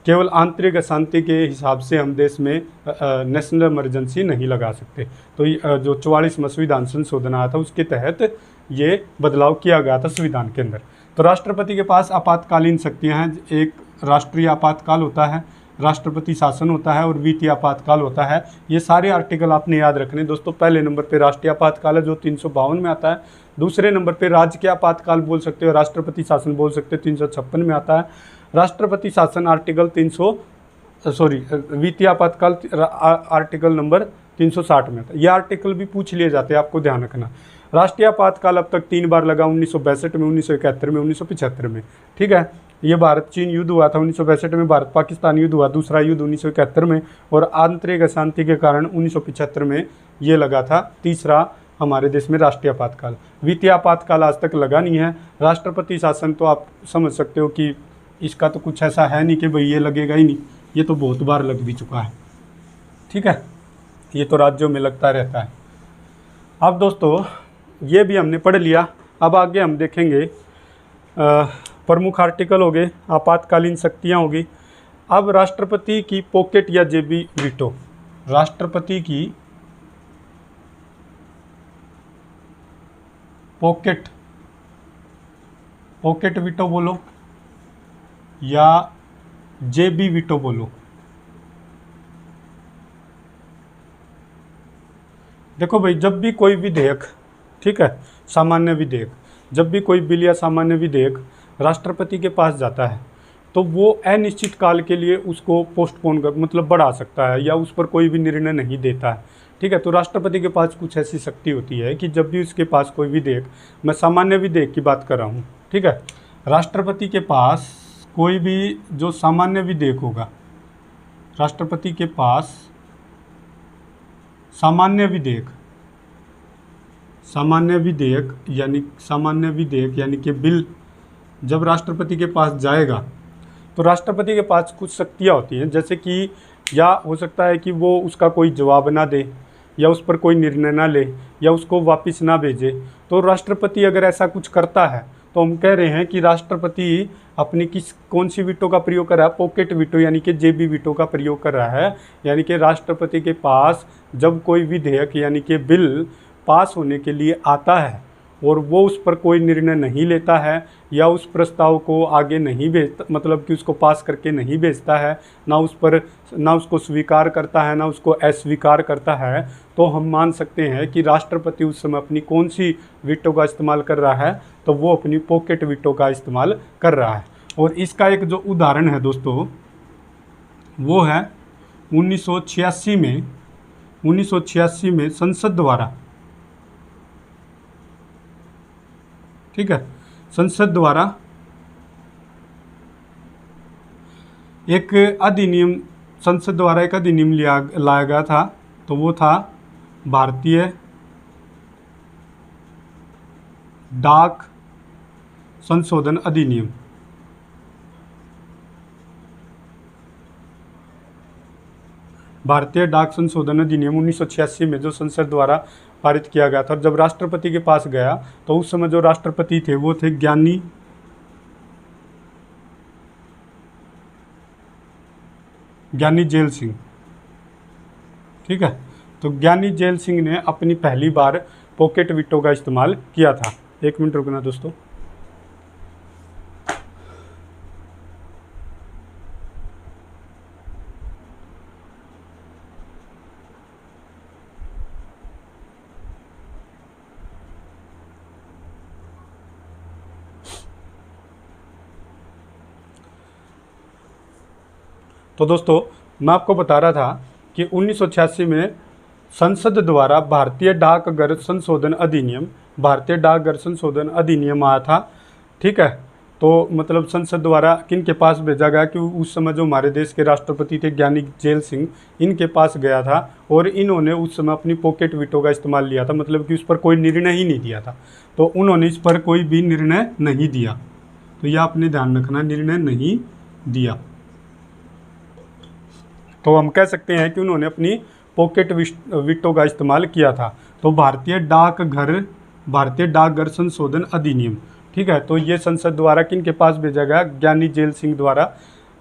केवल आंतरिक अशांति के हिसाब से हम देश में नेशनल इमरजेंसी नहीं लगा सकते। तो जो 44वां संविधान संशोधन आया था उसके तहत ये बदलाव किया गया था संविधान के अंदर। तो राष्ट्रपति के पास आपातकालीन शक्तियां हैं। एक राष्ट्रीय आपातकाल होता है, राष्ट्रपति शासन होता है और वित्तीय आपातकाल होता है। ये सारे आर्टिकल आपने याद रखने दोस्तों। पहले नंबर पे राष्ट्रीय आपातकाल है जो 352 में आता है। दूसरे नंबर पे राज्य के आपातकाल बोल सकते हो, राष्ट्रपति शासन बोल सकते हो, 356 में आता है। राष्ट्रपति शासन आर्टिकल वित्तीय आपातकाल आर्टिकल नंबर 360 में आता है। ये आर्टिकल भी पूछ लिए जाते हैं, आपको ध्यान रखना। राष्ट्रीय आपातकाल अब तक 3 बार लगा, 1962 में, 1971 में, 1975 में। ठीक है, ये भारत चीन युद्ध हुआ था 1962 में, भारत पाकिस्तान युद्ध हुआ, दूसरा युद्ध 1971 में, और आंतरिक अशांति के कारण 1975 में ये लगा था तीसरा हमारे देश में राष्ट्रीय आपातकाल। वित्तीय आपातकाल आज तक लगा नहीं है। राष्ट्रपति शासन तो आप समझ सकते हो कि इसका तो कुछ ऐसा है नहीं कि भाई ये लगेगा ही नहीं, ये तो बहुत बार लग भी चुका है। ठीक है, ये तो राज्यों में लगता रहता है। अब दोस्तों ये भी हमने पढ़ लिया। अब आगे हम देखेंगे प्रमुख आर्टिकल हो गए, आपातकालीन शक्तियाँ होगी। अब राष्ट्रपति की पॉकेट या जेबी वीटो, राष्ट्रपति की पॉकेट वीटो बोलो या जेबी वीटो बोलो। देखो भाई, जब भी कोई विधेयक, ठीक है, सामान्य विधेयक, जब भी कोई बिल या सामान्य विधेयक राष्ट्रपति के पास जाता है तो वो अनिश्चित काल के लिए उसको पोस्टपोन कर मतलब बढ़ा सकता है या उस पर कोई भी निर्णय नहीं देता है। ठीक है, तो राष्ट्रपति के पास कुछ ऐसी शक्ति होती है कि जब भी उसके पास कोई विधेयक, मैं सामान्य विधेयक की बात कर रहा हूँ, ठीक है, राष्ट्रपति के पास कोई भी जो सामान्य विधेयक होगा, राष्ट्रपति के पास सामान्य विधेयक यानी कि बिल जब राष्ट्रपति के पास जाएगा तो राष्ट्रपति के पास कुछ शक्तियाँ होती हैं, जैसे कि या हो सकता है कि वो उसका कोई जवाब ना दे, या उस पर कोई निर्णय ना ले या उसको वापस ना भेजे, तो राष्ट्रपति अगर ऐसा कुछ करता है तो हम कह रहे हैं कि राष्ट्रपति अपनी कौन सी वीटो का प्रयोग कर रहा है, पॉकेट वीटो यानी कि जेबी वीटो का प्रयोग कर रहा है। यानी कि राष्ट्रपति के पास जब कोई विधेयक यानी कि बिल पास होने के लिए आता है और वो उस पर कोई निर्णय नहीं लेता है या उस प्रस्ताव को आगे नहीं भेजता, मतलब कि उसको पास करके नहीं भेजता है, ना उसको स्वीकार करता है ना उसको अस्वीकार करता है, तो हम मान सकते हैं कि राष्ट्रपति उस समय अपनी कौन सी वीटो का इस्तेमाल कर रहा है, तो वो अपनी पॉकेट वीटो का इस्तेमाल कर रहा है। और इसका एक जो उदाहरण है दोस्तों वो है 1986 में संसद द्वारा, ठीक है, संसद द्वारा एक अधिनियम लाया गया था, तो वो था भारतीय डाक संशोधन अधिनियम। भारतीय डाक संशोधन अधिनियम 1986 में जो संसद द्वारा पारित किया गया था, और जब राष्ट्रपति के पास गया तो उस समय जो राष्ट्रपति थे वो थे ज्ञानी जेल सिंह, ठीक है। तो ज्ञानी जेल सिंह ने अपनी पहली बार पॉकेट वीटो का इस्तेमाल किया था। एक मिनट रुकना दोस्तों। तो दोस्तों मैं आपको बता रहा था कि 1986 में संसद द्वारा भारतीय डाकघर संशोधन अधिनियम आया था, ठीक है। तो मतलब संसद द्वारा किन के पास भेजा गया कि उस समय जो हमारे देश के राष्ट्रपति थे ज्ञानी जेल सिंह, इनके पास गया था और इन्होंने उस समय अपनी पॉकेट वीटो का इस्तेमाल लिया था, मतलब कि उस पर कोई निर्णय ही नहीं दिया था। तो उन्होंने इस पर कोई भी निर्णय नहीं दिया, तो यह आपने ध्यान रखना, निर्णय नहीं दिया। तो हम कह सकते हैं कि उन्होंने अपनी पॉकेट वीटो का इस्तेमाल किया था। तो भारतीय डाकघर संशोधन अधिनियम, ठीक है। तो ये संसद द्वारा किन के पास भेजा गया, ज्ञानी जेल सिंह द्वारा,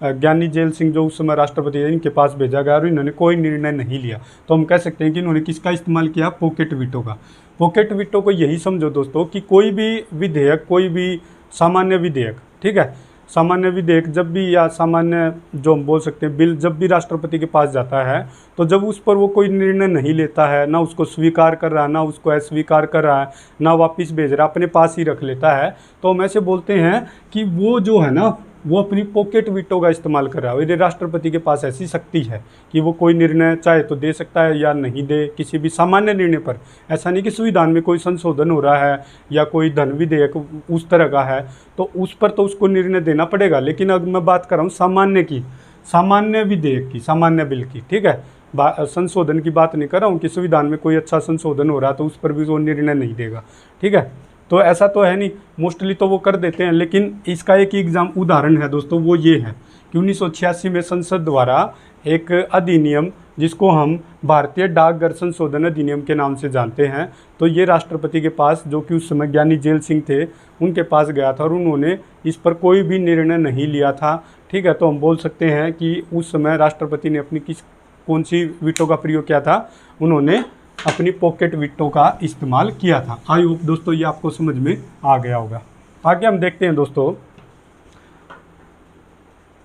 ज्ञानी जेल सिंह जो उस समय राष्ट्रपति है, इनके पास भेजा गया और इन्होंने कोई निर्णय नहीं लिया। तो हम कह सकते हैं कि इन्होंने किसका इस्तेमाल किया, पॉकेट वीटो का। पॉकेट वीटो को यही समझो दोस्तों कि कोई भी विधेयक, कोई भी सामान्य विधेयक, ठीक है, सामान्य विधेयक जब भी, या सामान्य जो हम बोल सकते हैं बिल, जब भी राष्ट्रपति के पास जाता है, तो जब उस पर वो कोई निर्णय नहीं लेता है, ना उसको स्वीकार कर रहा है ना उसको अस्वीकार कर रहा है, ना वापस भेज रहा है, अपने पास ही रख लेता है, तो हम ऐसे बोलते हैं कि वो जो है ना वो अपनी पॉकेट वीटो का इस्तेमाल कर रहा है। और राष्ट्रपति के पास ऐसी शक्ति है कि वो कोई निर्णय चाहे तो दे सकता है या नहीं दे, किसी भी सामान्य निर्णय पर। ऐसा नहीं कि संविधान में कोई संशोधन हो रहा है या कोई धन विधेयक उस तरह का है तो उस पर तो उसको निर्णय देना पड़ेगा। लेकिन अब मैं बात कर रहा हूँ सामान्य की, सामान्य विधेयक की, सामान्य बिल की, ठीक है। संशोधन की बात नहीं कर रहा हूँ कि संविधान में कोई अच्छा संशोधन हो रहा है तो उस पर भी वो निर्णय नहीं देगा, ठीक है। तो ऐसा तो है नहीं, मोस्टली तो वो कर देते हैं। लेकिन इसका एक उदाहरण है दोस्तों, वो ये है कि 1986 में संसद द्वारा एक अधिनियम, जिसको हम भारतीय डाकघर संशोधन अधिनियम के नाम से जानते हैं, तो ये राष्ट्रपति के पास, जो कि उस समय ज्ञानी जेल सिंह थे, उनके पास गया था और उन्होंने इस पर कोई भी निर्णय नहीं लिया था, ठीक है। तो हम बोल सकते हैं कि उस समय राष्ट्रपति ने अपनी कौन सी वीटो का प्रयोग किया था, उन्होंने अपनी पॉकेट वीटो का इस्तेमाल किया था। आई होप दोस्तों ये आपको समझ में आ गया होगा। आगे हम देखते हैं दोस्तों,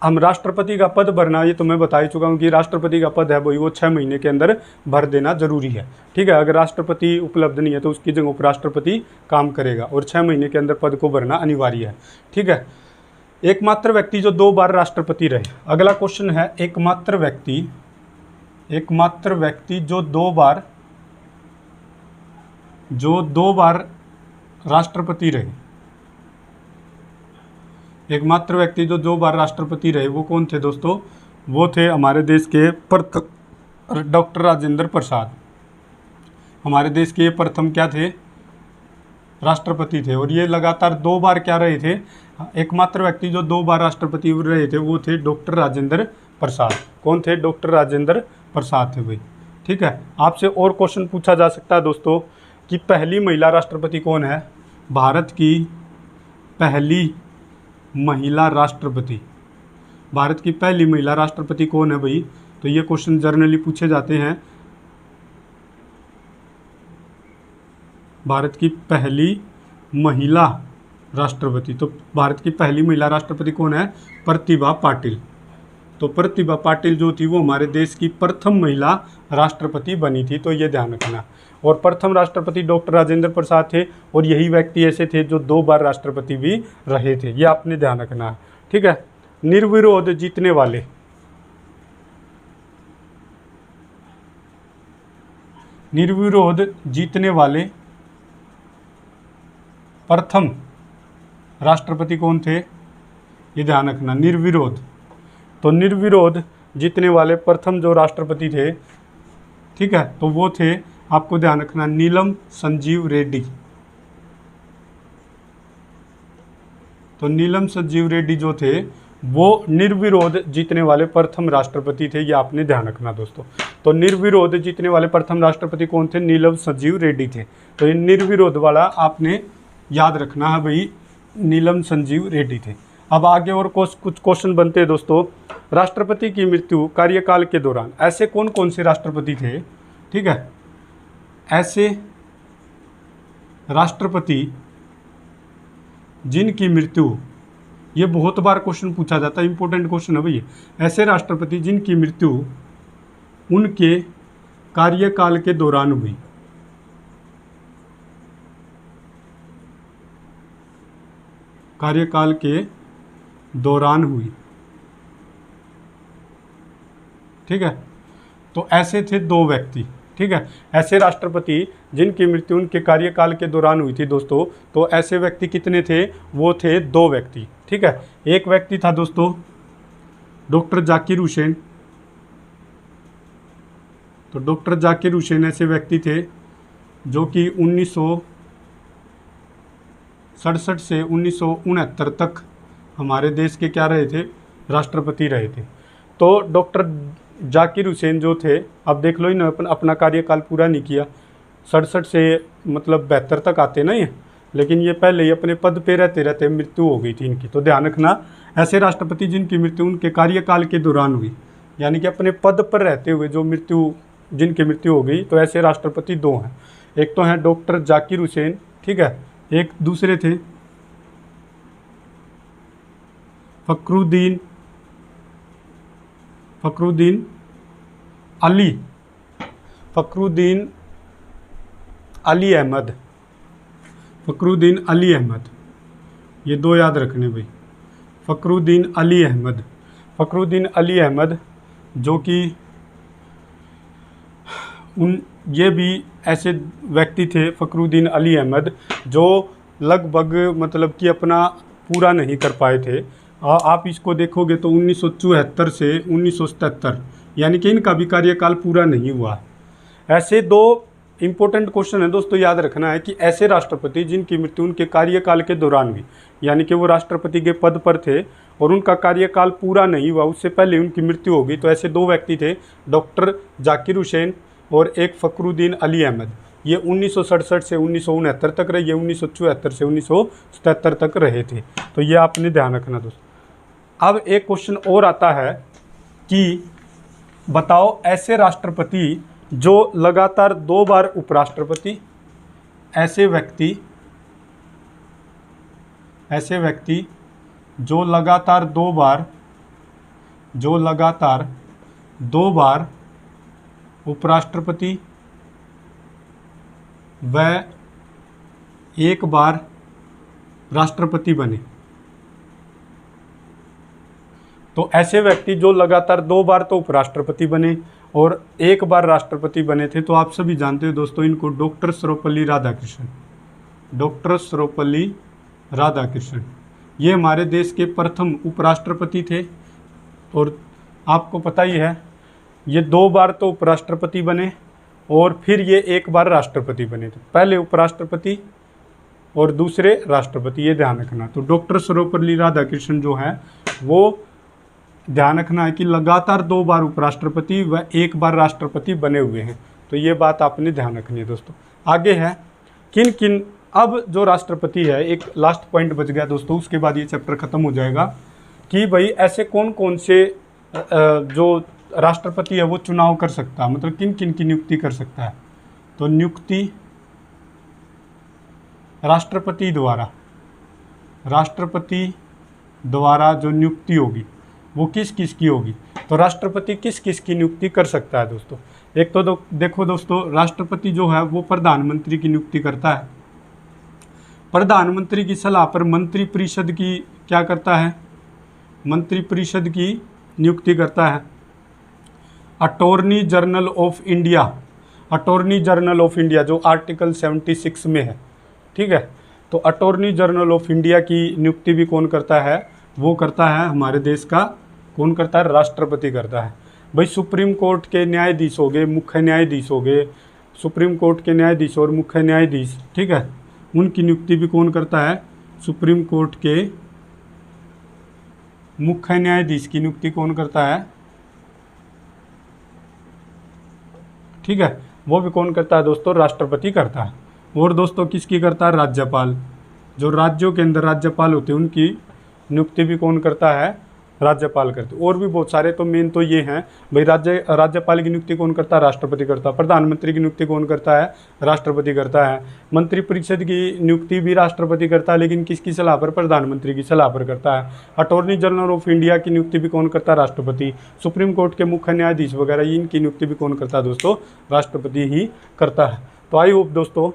हम राष्ट्रपति का पद भरना, ये तो मैं बता ही चुका हूँ कि राष्ट्रपति का पद है वो 6 महीने के अंदर भर देना जरूरी है, ठीक है। अगर राष्ट्रपति उपलब्ध नहीं है तो उसकी जगह उपराष्ट्रपति काम करेगा और 6 महीने के अंदर पद को भरना अनिवार्य है, ठीक है। एकमात्र व्यक्ति जो 2 बार राष्ट्रपति रहे। अगला क्वेश्चन है, एकमात्र व्यक्ति जो दो बार राष्ट्रपति रहे। एकमात्र व्यक्ति जो 2 बार राष्ट्रपति रहे वो कौन थे दोस्तों? वो थे हमारे देश के डॉक्टर राजेंद्र प्रसाद। हमारे देश के प्रथम क्या थे? राष्ट्रपति थे। और ये लगातार 2 बार क्या रहे थे? एकमात्र व्यक्ति जो 2 बार राष्ट्रपति रहे थे वो थे डॉक्टर राजेंद्र प्रसाद। कौन थे? डॉक्टर राजेंद्र प्रसाद थे भाई, ठीक है। आपसे और क्वेश्चन पूछा जा सकता है दोस्तों कि पहली महिला राष्ट्रपति कौन है। भारत की पहली महिला राष्ट्रपति, भारत की पहली महिला राष्ट्रपति कौन है भाई, तो ये क्वेश्चन जनरली पूछे जाते हैं। भारत की पहली महिला राष्ट्रपति, तो भारत की पहली महिला राष्ट्रपति कौन है, प्रतिभा पाटिल। तो प्रतिभा पाटिल जो थी वो हमारे देश की प्रथम महिला राष्ट्रपति बनी थी, तो ये ध्यान रखना। और प्रथम राष्ट्रपति डॉक्टर राजेंद्र प्रसाद थे, और यही व्यक्ति ऐसे थे जो 2 बार राष्ट्रपति भी रहे थे, ये आपने ध्यान रखना है, ठीक है। निर्विरोध जीतने वाले, निर्विरोध जीतने वाले प्रथम राष्ट्रपति कौन थे, ये ध्यान रखना, निर्विरोध। तो निर्विरोध जीतने वाले प्रथम जो राष्ट्रपति थे, ठीक है, तो वो थे, आपको ध्यान रखना, नीलम संजीव रेड्डी। तो नीलम संजीव रेड्डी जो थे वो निर्विरोध जीतने वाले प्रथम राष्ट्रपति थे, ये आपने ध्यान रखना दोस्तों। तो निर्विरोध जीतने वाले प्रथम राष्ट्रपति कौन थे, नीलम संजीव रेड्डी थे। तो ये निर्विरोध वाला आपने याद रखना है भाई, नीलम संजीव रेड्डी थे। अब आगे और कुछ क्वेश्चन बनते हैं दोस्तों। राष्ट्रपति की मृत्यु कार्यकाल के दौरान ऐसे कौन कौन से राष्ट्रपति थे, ठीक है, ऐसे राष्ट्रपति जिनकी मृत्यु, ये बहुत बार क्वेश्चन पूछा जाता है, इंपॉर्टेंट क्वेश्चन है भैया। ऐसे राष्ट्रपति जिनकी मृत्यु उनके कार्यकाल के दौरान हुई, कार्यकाल के दौरान हुई, ठीक है। तो ऐसे थे 2 व्यक्ति, ठीक है। ऐसे राष्ट्रपति जिनकी मृत्यु उनके कार्यकाल के दौरान हुई थी दोस्तों, तो ऐसे व्यक्ति कितने थे, वो थे 2 व्यक्ति, ठीक है। एक व्यक्ति था दोस्तों डॉक्टर जाकिर हुसैन। तो डॉक्टर जाकिर हुसैन ऐसे व्यक्ति थे जो कि 1967 से 1969 तक हमारे देश के क्या रहे थे, राष्ट्रपति रहे थे। तो डॉक्टर जाकिर हुसैन जो थे, अब देख लो इन्होंने अपना कार्यकाल पूरा नहीं किया, 67 से मतलब 72 तक आते ना ये, लेकिन ये पहले ही अपने पद पे रहते रहते मृत्यु हो गई थी इनकी। तो ध्यान रखना, ऐसे राष्ट्रपति जिनकी मृत्यु उनके कार्यकाल के दौरान हुई, यानी कि अपने पद पर रहते हुए जो जिनकी मृत्यु हो गई, तो ऐसे राष्ट्रपति 2 हैं। एक तो हैं डॉक्टर जाकिर हुसैन, ठीक है, एक दूसरे थे फखरुद्दीन अली अहमद। ये 2 याद रखने भाई, फखरुद्दीन अली अहमद जो कि ये भी ऐसे व्यक्ति थे, फखरुद्दीन अली अहमद, जो लगभग मतलब कि अपना पूरा नहीं कर पाए थे। आप इसको देखोगे तो 1974 से 1977, यानी कि इनका भी कार्यकाल पूरा नहीं हुआ। ऐसे 2 इंपॉर्टेंट क्वेश्चन है दोस्तों, याद रखना है कि ऐसे राष्ट्रपति जिनकी मृत्यु उनके कार्यकाल के दौरान हुई, यानी कि वो राष्ट्रपति के पद पर थे और उनका कार्यकाल पूरा नहीं हुआ, उससे पहले उनकी मृत्यु हो गई। तो ऐसे 2 व्यक्ति थे, डॉक्टर जाकिर हुसैन और एक फखरुद्दीन अली अहमद। ये 1967 से 1969 तक रहे, ये 1974 से 1977 तक रहे थे। तो ये आपने ध्यान रखना दोस्तों। अब एक क्वेश्चन और आता है कि बताओ ऐसे राष्ट्रपति जो लगातार 2 बार उपराष्ट्रपति, ऐसे व्यक्ति जो लगातार 2 बार उपराष्ट्रपति व 1 बार राष्ट्रपति बने। तो ऐसे व्यक्ति जो लगातार 2 बार तो उपराष्ट्रपति बने और 1 बार राष्ट्रपति बने थे, तो आप सभी जानते हो दोस्तों इनको, डॉक्टर सर्वपल्ली राधाकृष्णन। ये हमारे देश के प्रथम उपराष्ट्रपति थे और आपको पता ही है ये 2 बार तो उपराष्ट्रपति बने और फिर ये 1 बार राष्ट्रपति बने थे। पहले उपराष्ट्रपति और दूसरे राष्ट्रपति, ये ध्यान रखना। तो डॉक्टर सर्वपल्ली राधाकृष्णन जो हैं वो ध्यान रखना है कि लगातार 2 बार उपराष्ट्रपति व 1 बार राष्ट्रपति बने हुए हैं। तो ये बात आपने ध्यान रखनी है दोस्तों। आगे है किन किन, अब जो राष्ट्रपति है, एक लास्ट पॉइंट बच गया दोस्तों, उसके बाद ये चैप्टर खत्म हो जाएगा कि भाई ऐसे कौन कौन से जो राष्ट्रपति है वो चुनाव कर सकता है, मतलब किन किन की नियुक्ति कर सकता है। तो नियुक्ति राष्ट्रपति द्वारा जो नियुक्ति होगी वो किस किस की होगी। तो राष्ट्रपति किस किस की नियुक्ति कर सकता है दोस्तों। एक तो देखो दोस्तों, राष्ट्रपति जो है वो प्रधानमंत्री की नियुक्ति करता है। प्रधानमंत्री की सलाह पर मंत्रिपरिषद की क्या करता है, मंत्रिपरिषद की नियुक्ति करता है। Attorney general of India, attorney general of India जो आर्टिकल 76 में है, ठीक है। तो अटॉर्नी जनरल ऑफ इंडिया की नियुक्ति भी कौन करता है, वो करता है हमारे देश का कौन करता है, राष्ट्रपति करता है। भाई सुप्रीम कोर्ट के न्यायाधीश हो गए, मुख्य न्यायाधीश हो गए, सुप्रीम कोर्ट के न्यायाधीश और मुख्य न्यायाधीश, ठीक है, उनकी नियुक्ति भी कौन करता है, सुप्रीम कोर्ट के मुख्य न्यायाधीश की नियुक्ति कौन करता है, ठीक है, वो भी कौन करता है दोस्तों, राष्ट्रपति करता है। और दोस्तों किसकी करता है, राज्यपाल, जो राज्यों के अंदर राज्यपाल होते हैं उनकी नियुक्ति भी कौन करता है, राज्यपाल करते। और भी बहुत सारे, तो मेन तो ये हैं भाई, राज्यपाल की नियुक्ति कौन करता है, राष्ट्रपति करता है। प्रधानमंत्री की नियुक्ति कौन करता है, राष्ट्रपति करता है। मंत्रिपरिषद की नियुक्ति भी राष्ट्रपति करता है, लेकिन किसकी सलाह पर, प्रधानमंत्री की सलाह पर करता है। अटॉर्नी जनरल ऑफ इंडिया की नियुक्ति भी कौन करता है, राष्ट्रपति। सुप्रीम कोर्ट के मुख्य न्यायाधीश वगैरह इनकी नियुक्ति भी कौन करता है दोस्तों, राष्ट्रपति ही करता है। तो आई होप दोस्तों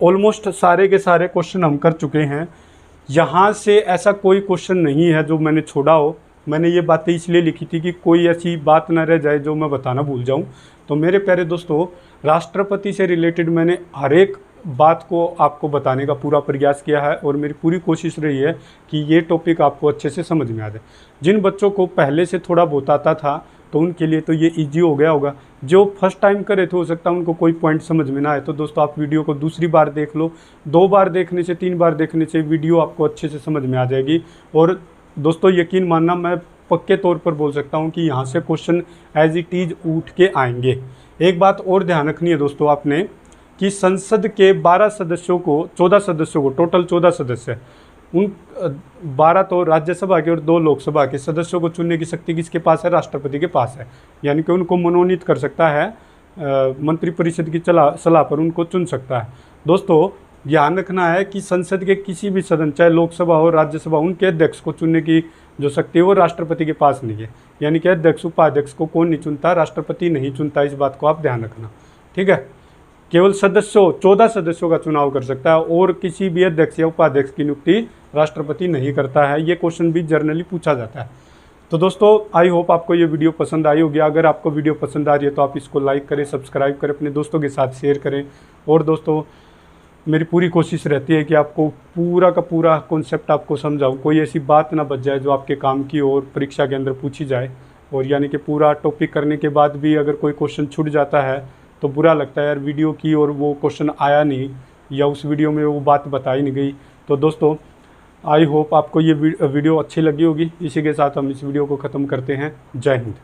ऑलमोस्ट सारे के सारे क्वेश्चन हम कर चुके हैं। यहाँ से ऐसा कोई क्वेश्चन नहीं है जो मैंने छोड़ा हो। मैंने ये बातें इसलिए लिखी थी कि कोई ऐसी बात ना रह जाए जो मैं बताना भूल जाऊं। तो मेरे प्यारे दोस्तों, राष्ट्रपति से रिलेटेड मैंने हर एक बात को आपको बताने का पूरा प्रयास किया है और मेरी पूरी कोशिश रही है कि ये टॉपिक आपको अच्छे से समझ में आ जाए। जिन बच्चों को पहले से थोड़ा बहुत आता था तो उनके लिए तो ये ईजी हो गया होगा। जो फर्स्ट टाइम करे थे हो सकता है उनको कोई पॉइंट समझ में ना आए, तो दोस्तों आप वीडियो को दूसरी बार देख लो। 2 बार देखने से 3 बार देखने से वीडियो आपको अच्छे से समझ में आ जाएगी। और दोस्तों यकीन मानना, मैं पक्के तौर पर बोल सकता हूँ कि यहाँ से क्वेश्चन एज इट इज़ उठ के आएंगे। एक बात और ध्यान रखनी है दोस्तों आपने कि संसद के 12 सदस्यों को, 14 सदस्यों को, टोटल 14 सदस्य, उन 12 तो राज्यसभा के और 2 लोकसभा के सदस्यों को चुनने की शक्ति किसके पास है, राष्ट्रपति के पास है। यानी कि उनको मनोनीत कर सकता है, मंत्रिपरिषद की सलाह पर उनको चुन सकता है। दोस्तों ध्यान रखना है कि संसद के किसी भी सदन, चाहे लोकसभा हो राज्यसभा, उनके अध्यक्ष को चुनने की जो शक्ति है वो राष्ट्रपति के पास नहीं है। यानी कि अध्यक्ष उपाध्यक्ष को कौन नहीं चुनता, राष्ट्रपति नहीं चुनता। इस बात को आप ध्यान रखना, ठीक है। केवल 14 सदस्यों का चुनाव कर सकता है और किसी भी अध्यक्ष या उपाध्यक्ष की नियुक्ति राष्ट्रपति नहीं करता है। ये क्वेश्चन भी जनरली पूछा जाता है। तो दोस्तों आई होप आपको ये वीडियो पसंद आई होगी। अगर आपको वीडियो पसंद आ रही है तो आप इसको लाइक करें, सब्सक्राइब करें, अपने दोस्तों के साथ शेयर करें। और दोस्तों मेरी पूरी कोशिश रहती है कि आपको पूरा का पूरा कॉन्सेप्ट आपको समझाऊँ, कोई ऐसी बात ना बच जाए जो आपके काम की और परीक्षा के अंदर पूछी जाए। और यानी कि पूरा टॉपिक करने के बाद भी अगर कोई क्वेश्चन छूट जाता है तो बुरा लगता है यार, वीडियो की और वो क्वेश्चन आया नहीं या उस वीडियो में वो बात बताई नहीं गई। तो दोस्तों आई होप आपको ये वीडियो अच्छी लगी होगी। इसी के साथ हम इस वीडियो को ख़त्म करते हैं। जय हिंद।